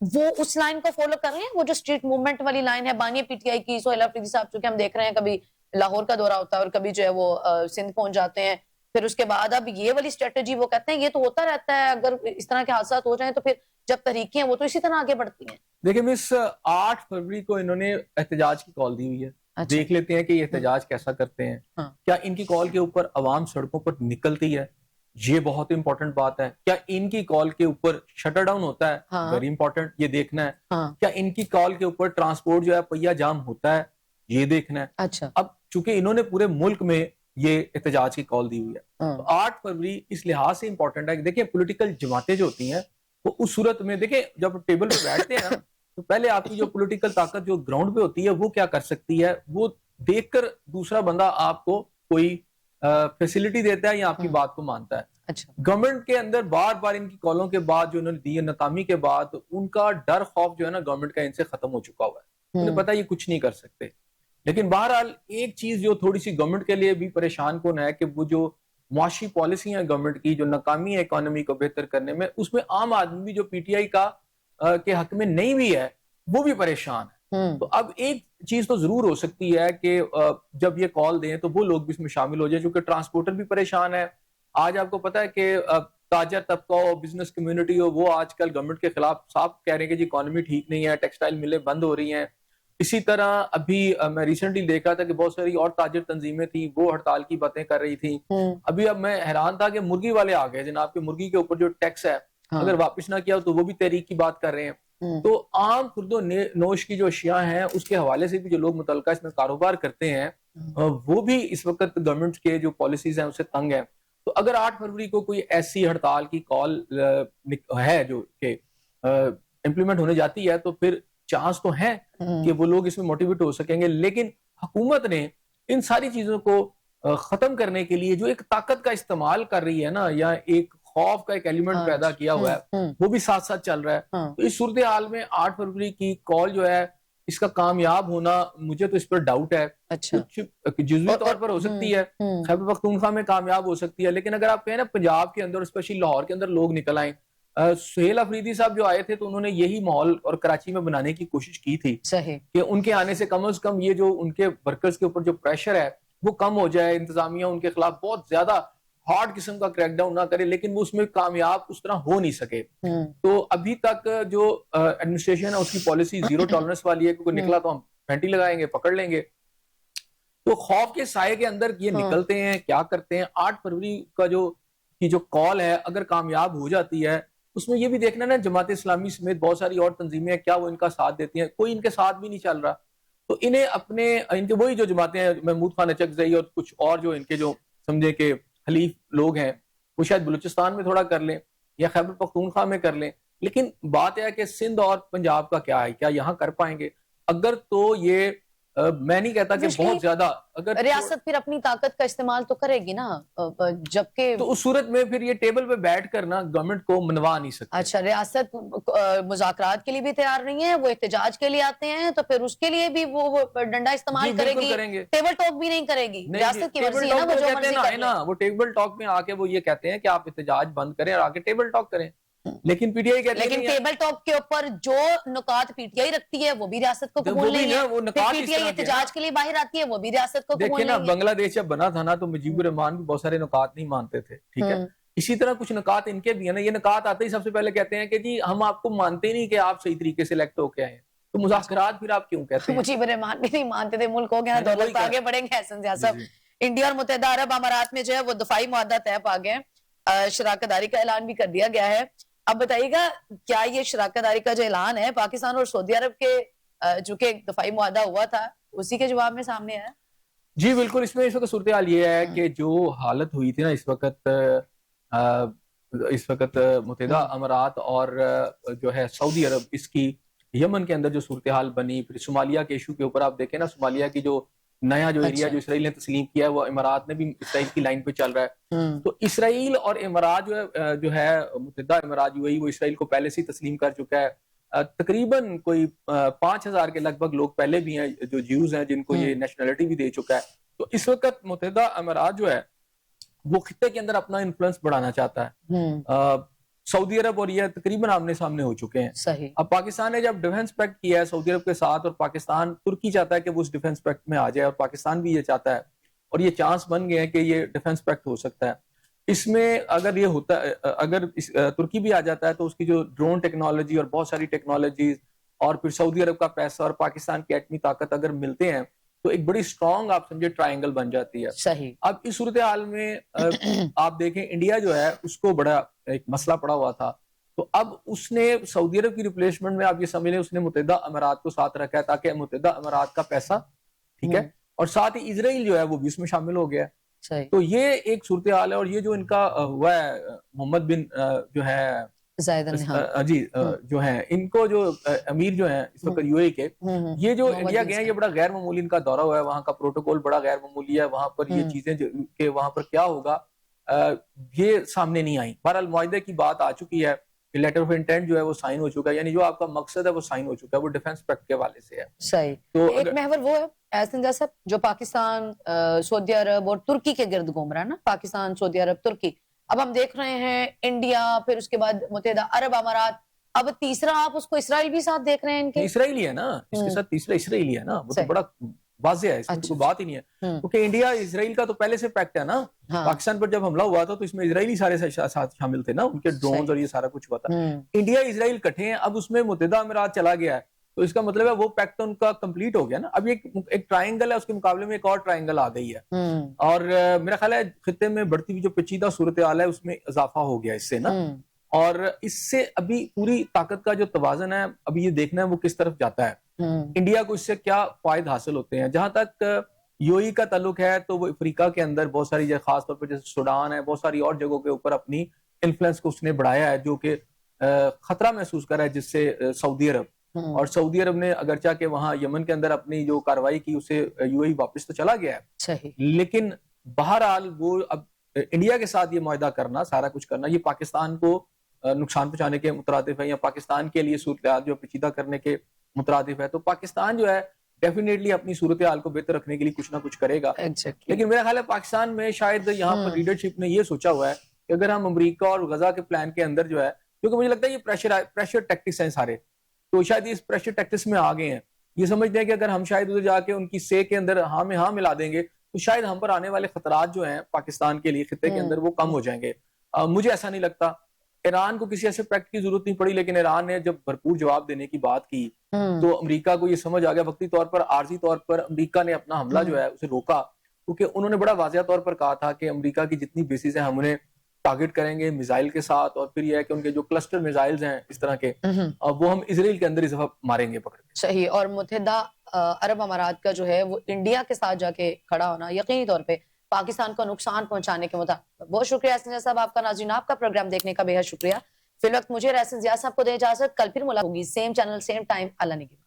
Speaker 2: وہ اس لائن کو فالو کر رہے ہیں, وہ جو اسٹریٹ موومنٹ والی لائن ہے بانی پی ٹی آئی کی. سہیل آفریدی صاحب چونکہ ہم دیکھ رہے ہیں کبھی لاہور کا دورہ ہوتا ہے اور کبھی جو ہے وہ سندھ پہنچ جاتے ہیں, پھر اس کے بعد اب یہ والی اسٹریٹجی وہ کہتے ہیں یہ تو ہوتا رہتا ہے, اگر اس طرح کے حادثات ہو جائیں تو پھر جب تحریکیں ہیں وہ تو اسی طرح آگے بڑھتی ہیں.
Speaker 1: دیکھیں مس 8 فروری کو انہوں نے احتجاج کی کال دی ہوئی ہے. دیکھ لیتے ہیں کہ یہ احتجاج کیسا کرتے ہیں. کیا ان کی کال کے اوپر عوام سڑکوں پر نکلتی ہے, یہ بہت امپورٹنٹ بات ہے. کیا ان کی کال کے اوپر شٹر ڈاؤن ہوتا ہے, ویری امپورٹنٹ, یہ دیکھنا ہے. کیا ان کی کال کے اوپر ٹرانسپورٹ جو ہے پہیا جام ہوتا ہے, یہ دیکھنا ہے. اب چونکہ انہوں نے پورے ملک میں یہ احتجاج کی کال دی ہوئی ہے, تو 8 فروری اس لحاظ سے امپورٹنٹ ہے کہ دیکھیں پولیٹیکل جماعتیں جو ہوتی ہیں وہ اس صورت میں, دیکھیں جب ٹیبل پہ بیٹھتے ہیں نا تو پہلے آپ کی جو پولیٹیکل طاقت جو گراؤنڈ پہ ہوتی ہے وہ کیا کر سکتی ہے, وہ دیکھ کر دوسرا بندہ آپ کو کوئی فیسلٹی دیتا ہے یا آپ کی بات کو مانتا ہے. گورنمنٹ کے اندر بار بار ان کی کالوں کے بعد جو انہوں نے دی ہے, ناکامی کے بعد, ان کا ڈر خوف جو ہے نا گورنمنٹ کا ان سے ختم ہو چکا ہوا ہے. انہیں پتا یہ کچھ نہیں کر سکتے. لیکن بہرحال ایک چیز جو تھوڑی سی گورنمنٹ کے لیے بھی پریشان کن ہے کہ وہ جو معاشی پالیسی ہیں گورنمنٹ کی, جو ناکامی ہے اکانومی کو بہتر کرنے میں, اس میں عام آدمی بھی جو پی ٹی آئی کا کے حق میں نہیں بھی ہے وہ بھی پریشان ہے. تو اب ایک چیز تو ضرور ہو سکتی ہے کہ جب یہ کال دیں تو وہ لوگ بھی اس میں شامل ہو جائیں, چونکہ ٹرانسپورٹر بھی پریشان ہے. آج آپ کو پتا ہے کہ تاجر طبقہ ہو, بزنس کمیونٹی ہو, وہ آج کل گورنمنٹ کے خلاف صاف کہہ رہے ہیں کہ جی اکانومی ٹھیک نہیں ہے, ٹیکسٹائل ملیں بند ہو رہی ہیں. اسی طرح ابھی میں ریسنٹلی دیکھا تھا کہ بہت ساری اور تاجر تنظیمیں تھیں, وہ ہڑتال کی باتیں کر رہی تھیں. ابھی اب میں حیران تھا کہ مرغی والے آ گئے جناب, کے مرغی کے اوپر جو ٹیکس ہے اگر واپس نہ کیا تو وہ بھی تحریک کی بات کر رہے ہیں. تو عام خرد و نوش کی جو اشیاء ہیں اس کے حوالے سے بھی جو لوگ متعلقہ اس میں کاروبار کرتے ہیں وہ بھی اس وقت گورنمنٹ کے جو پالیسیز ہیں اس سے تنگ ہیں. تو اگر 8 فروری کو کوئی ایسی ہڑتال کی کال ہے جو کہ امپلیمنٹ ہونے جاتی ہے تو پھر چانس تو ہے کہ وہ لوگ اس میں موٹیویٹ ہو سکیں گے. لیکن حکومت نے ان ساری چیزوں کو ختم کرنے کے لیے جو ایک طاقت کا استعمال کر رہی ہے نا, یا ایک خوف کا ایک ایلیمنٹ پیدا کیا ہوا ہے, وہ بھی ساتھ ساتھ چل رہا ہے. تو اس صورتحال میں 8 فروری کی کال جو ہے اس کا کامیاب ہونا, مجھے تو اس پر ڈاؤٹ ہے. کچھ جزوی طور پر ہو سکتی ہے, خیبر پختونخوا میں کامیاب ہو سکتی ہے, لیکن اگر آپ کہیں نا پنجاب کے اندر اسپیشلی لاہور کے اندر لوگ نکل آئیں. سہیل آفریدی صاحب جو آئے تھے تو انہوں نے یہی ماحول اور کراچی میں بنانے کی کوشش کی تھی کہ ان کے آنے سے کم یہ جو ان کے ورکرز کے اوپر جو پریشر ہے وہ کم ہو جائے, انتظامیہ ان کے خلاف بہت زیادہ ہارڈ قسم کا کریک ڈاؤن نہ کرے, لیکن وہ اس میں کامیاب اس طرح ہو نہیں سکے. تو ابھی تک جو ایڈمنسٹریشن ہے اس کی پالیسی زیرو ٹالرنس والی ہے, کیونکہ نکلا تو ہم پینٹی لگائیں گے, پکڑ لیں گے. تو خوف کے سائے کے اندر یہ نکلتے ہیں, کیا کرتے ہیں. 8 فروری کا جو کال ہے اگر کامیاب ہو جاتی ہے, اس میں یہ بھی دیکھنا نا جماعت اسلامی سمیت بہت ساری اور تنظیمیں ہیں, کیا وہ ان کا ساتھ دیتی ہیں؟ کوئی ان کے ساتھ بھی نہیں چل رہا. تو انہیں ان کے وہی جو جماعتیں ہیں, محمود خان اچکزئی اور کچھ اور جو ان کے جو سمجھے کہ حلیف لوگ ہیں, وہ شاید بلوچستان میں تھوڑا کر لیں یا خیبر پختونخوا میں کر لیں. لیکن بات یہ ہے کہ سندھ اور پنجاب کا کیا ہے, کیا یہاں کر پائیں گے؟ اگر تو یہ میں نہیں کہتا کہ بہت زیادہ, اگر
Speaker 2: ریاست پھر اپنی طاقت کا استعمال تو کرے گی نا, جبکہ
Speaker 1: تو اس صورت میں پھر یہ ٹیبل پہ بیٹھ کر نا گورنمنٹ کو منوا نہیں سکتے.
Speaker 2: اچھا, ریاست مذاکرات کے لیے بھی تیار نہیں ہے, وہ احتجاج کے لیے آتے ہیں, تو پھر اس کے لیے بھی وہ ڈنڈا استعمال کرے گی, ٹیبل ٹاک بھی نہیں کرے گی. ریاست کی مرضی ہے نا, وہ جو مرضی کرے نا.
Speaker 1: وہ ٹیبل ٹاک میں آ کے وہ یہ کہتے ہیں کہ آپ احتجاج بند کریں اور آگے ٹیبل ٹاک کریں. لیکن پی ٹی آئی کہتے ہیں,
Speaker 2: لیکن ٹیبل ٹاک کے اوپر جو نکات پی ٹی آئی رکھتی ہے وہ بھی ریاست کو قبول نہیں ہے. پی ٹی آئی احتجاج کے لیے باہر آتی ہے, وہ بھی ریاست کو قبول نہیں ہے.
Speaker 1: دیکھیں نا, بنگلہ دیش جب بنا تھا نا تو مجیب الرحمان بھی بہت سارے نکات نہیں مانتے تھے, ٹھیک ہے. اسی طرح کچھ نکات ان کے بھی ہیں نا. یہ نکات آتے ہی سب سے پہلے کہتے ہیں کہ جی ہم آپ کو مانتے نہیں کہ آپ صحیح طریقے سے الیکٹ ہو کے آئے ہیں, تو مذاکرات پھر آپ کیوں کہتے ہیں؟
Speaker 2: مجیب الرحمان بھی نہیں مانتے تھے, ملک ہو گیا دولت پہ آگے بڑھیں گے. احسن ضیاء صاحب, انڈیا اور متحدہ عرب امارات میں جو ہے وہ دفاعی معاہدہ طے پا گئے, شراکت داری کا اعلان بھی کر دیا گیا ہے. اب بتائیے گا, کیا یہ شراکت داری کا جو اعلان ہے پاکستان اور سعودی عرب کے جو کہ دفاعی معاہدہ ہوا تھا اسی کے جواب میں سامنے آیا؟
Speaker 1: جی بالکل. اس میں اس وقت صورتحال یہ ہے کہ جو حالت ہوئی تھی نا اس وقت متحدہ امارات اور جو ہے سعودی عرب, اس کی یمن کے اندر جو صورتحال بنی, پھر صومالیہ کے ایشو کے اوپر آپ دیکھیں نا, صومالیہ کی جو نیا جو ایریا جو اسرائیل نے تسلیم کیا ہے وہ امارات نے بھی اسرائیل کی لائن پہ چل رہا ہے. تو اسرائیل اور امارات جو ہے متحدہ امارات جو ہے وہ اسرائیل کو پہلے سے تسلیم کر چکا ہے. تقریباً کوئی 5,000 کے لگ بھگ لوگ پہلے بھی ہیں جو جیوز ہیں جن کو یہ نیشنلٹی بھی دے چکا ہے. تو اس وقت متحدہ امارات جو ہے وہ خطے کے اندر اپنا انفلوئنس بڑھانا چاہتا ہے. سعودی عرب اور یہ تقریباً آمنے سامنے ہو چکے ہیں.
Speaker 2: صحیح.
Speaker 1: اب پاکستان نے جب ڈیفنس پیکٹ کیا ہے سعودی عرب کے ساتھ, اور پاکستان, ترکی چاہتا ہے کہ وہ اس ڈیفنس پیکٹ میں آ جائے, اور پاکستان بھی یہ چاہتا ہے, اور یہ چانس بن گئے ہیں کہ یہ ڈیفنس پیکٹ ہو سکتا ہے. اس میں اگر یہ ہوتا ہے, اگر ترکی بھی آ جاتا ہے تو اس کی جو ڈرون ٹیکنالوجی اور بہت ساری ٹیکنالوجیز اور پھر سعودی عرب کا پیسہ اور پاکستان کی ایٹمی طاقت اگر ملتے ہیں تو ایک بڑی سٹرونگ آپ سمجھے ٹرائنگل بن جاتی ہے.
Speaker 2: صحیح.
Speaker 1: اب اس صورتحال میں آپ دیکھیں انڈیا جو ہے اس کو بڑا ایک مسئلہ پڑا ہوا تھا, تو اب اس نے سعودی عرب کی ریپلیسمنٹ میں آپ یہ سمجھ لیں اس نے متحدہ امارات کو ساتھ رکھا ہے تاکہ متحدہ امارات کا پیسہ, ٹھیک ہے, اور ساتھ ہی اسرائیل جو ہے وہ بھی اس میں شامل ہو گیا ہے. تو یہ ایک صورتحال ہے. اور یہ جو ان کا ہوا ہے محمد بن جو ہے جی جو ہیں ان کو جو امیر جو ہیں اس وقت یو اے کے, یہ جو انڈیا گئے ہیں یہ بڑا غیر معمولی ان کا دورہ ہوا ہے. وہاں کا پروٹوکول بڑا غیر معمولی ہے. وہاں پر یہ چیزیں کہ وہاں پر کیا ہوگا یہ سامنے نہیں آئیں. بہرحال معاہدے کی بات آ چکی ہے, لیٹر آف انٹینٹ جو ہے وہ سائن ہو چکا ہے, یعنی جو آپ کا مقصد ہے وہ سائن ہو چکا ہے, وہ ڈیفنس پیکٹ کے حوالے سے ہے.
Speaker 2: صحیح. تو ایک محور وہ ہے احسن ضیاء صاحب جو پاکستان, سعودی عرب اور ترکی کے گرد گھوم رہا ہے نا, پاکستان, سعودی عرب, ترکی. اب ہم دیکھ رہے ہیں انڈیا, پھر اس کے بعد متحدہ عرب امارات, اب تیسرا آپ اس کو اسرائیل بھی ساتھ دیکھ رہے ہیں ان کے.
Speaker 1: اسرائیل ہی ہے نا اس کے ساتھ, تیسرا اسرائیل ہی ہے نا, وہ تو بڑا واضح ہے, اس میں کوئی بات ہی نہیں ہے. کیونکہ انڈیا اسرائیل کا تو پہلے سے پیکٹ ہے نا. پاکستان پر جب حملہ ہوا تھا تو اس میں اسرائیلی سارے ساتھ شامل تھے نا, ان کے ڈرونز اور یہ سارا کچھ ہوا تھا. انڈیا اسرائیل اکٹھے ہیں, اب اس میں متحدہ امارات چلا گیا ہے, تو اس کا مطلب ہے وہ پیکٹ ان کا کمپلیٹ ہو گیا نا. اب یہ ایک ٹرائنگل ہے, اس کے مقابلے میں ایک اور ٹرائنگل آ گئی ہے, اور میرا خیال ہے خطے میں بڑھتی ہوئی جو پیچیدہ صورتحال ہے اس میں اضافہ ہو گیا اس سے نا. اور اس سے ابھی پوری طاقت کا جو توازن ہے ابھی یہ دیکھنا ہے وہ کس طرف جاتا ہے. انڈیا کو اس سے کیا فائد حاصل ہوتے ہیں. جہاں تک یو ای کا تعلق ہے تو وہ افریقہ کے اندر بہت ساری جگہ, خاص طور پر جیسے سوڈان ہے, بہت ساری اور جگہوں کے اوپر اپنی انفلوئنس کو اس نے بڑھایا ہے, جو کہ خطرہ محسوس کر رہا ہے جس سے سعودی عرب. اور سعودی عرب نے اگرچہ کہ وہاں یمن کے اندر اپنی جو کارروائی کی اسے یو ای واپس تو چلا گیا ہے, لیکن بہرحال وہ اب انڈیا کے ساتھ یہ معاہدہ کرنا, سارا کچھ کرنا, یہ پاکستان کو نقصان پہنچانے کے مترادف ہے, یا پاکستان کے لیے صورتحال جو پیچیدہ کرنے کے مترادف ہے. تو پاکستان جو ہے ڈیفینیٹلی اپنی صورتحال کو بہتر رکھنے کے لیے کچھ نہ کچھ کرے گا. لیکن میرا خیال ہے پاکستان میں شاید یہاں پر لیڈرشپ نے یہ سوچا ہوا ہے کہ اگر ہم امریکہ اور غزہ کے پلان کے اندر جو ہے, کیونکہ مجھے لگتا ہے یہ پریشر ٹیکٹکس ہیں سارے, تو شاید یہ اس پریشر ٹیکٹکس میں آ گئے ہیں. یہ سمجھتے ہیں کہ اگر ہم شاید ادھر جا کے ان کی سے کے اندر ہاں میں ہاں ملا دیں گے تو شاید ہم پر آنے والے خطرات جو ہیں پاکستان کے لیے خطے کے اندر وہ کم ہو جائیں گے. مجھے ایسا نہیں لگتا. ایران کو کسی ایسے پیکٹ کی ضرورت نہیں پڑی، لیکن ایران نے جب بھرپور جواب دینے کی بات کی تو امریکہ کو یہ سمجھ آ گیا، وقتی طور پر عارضی طور پر امریکہ نے اپنا حملہ جو ہے اسے روکا، کیونکہ انہوں نے بڑا واضح طور پر کہا تھا کہ امریکہ کی جتنی بیسز ہیں ہم انہیں ٹارگٹ کریں گے میزائل کے ساتھ، اور پھر یہ ہے کہ ان کے جو کلسٹر میزائلز ہیں اس طرح کے وہ ہم اسرائیل کے اندر اس دفعہ ماریں گے پکڑ کے۔
Speaker 2: صحیح، اور متحدہ عرب امارات کا جو ہے وہ انڈیا کے ساتھ جا کے کھڑا ہونا یقینی طور پہ پاکستان کو نقصان پہنچانے کے مطابق۔ بہت شکریہ احسن ضیاء صاحب آپ کا، ناظرین آپ کا پروگرام دیکھنے کا بے حد شکریہ۔ فی الوقت مجھے اور احسن ضیاء صاحب کو دے اجازت، کل پھر ملاقات ہوگی، سیم چینل سیم ٹائم، اللہ نگہبان۔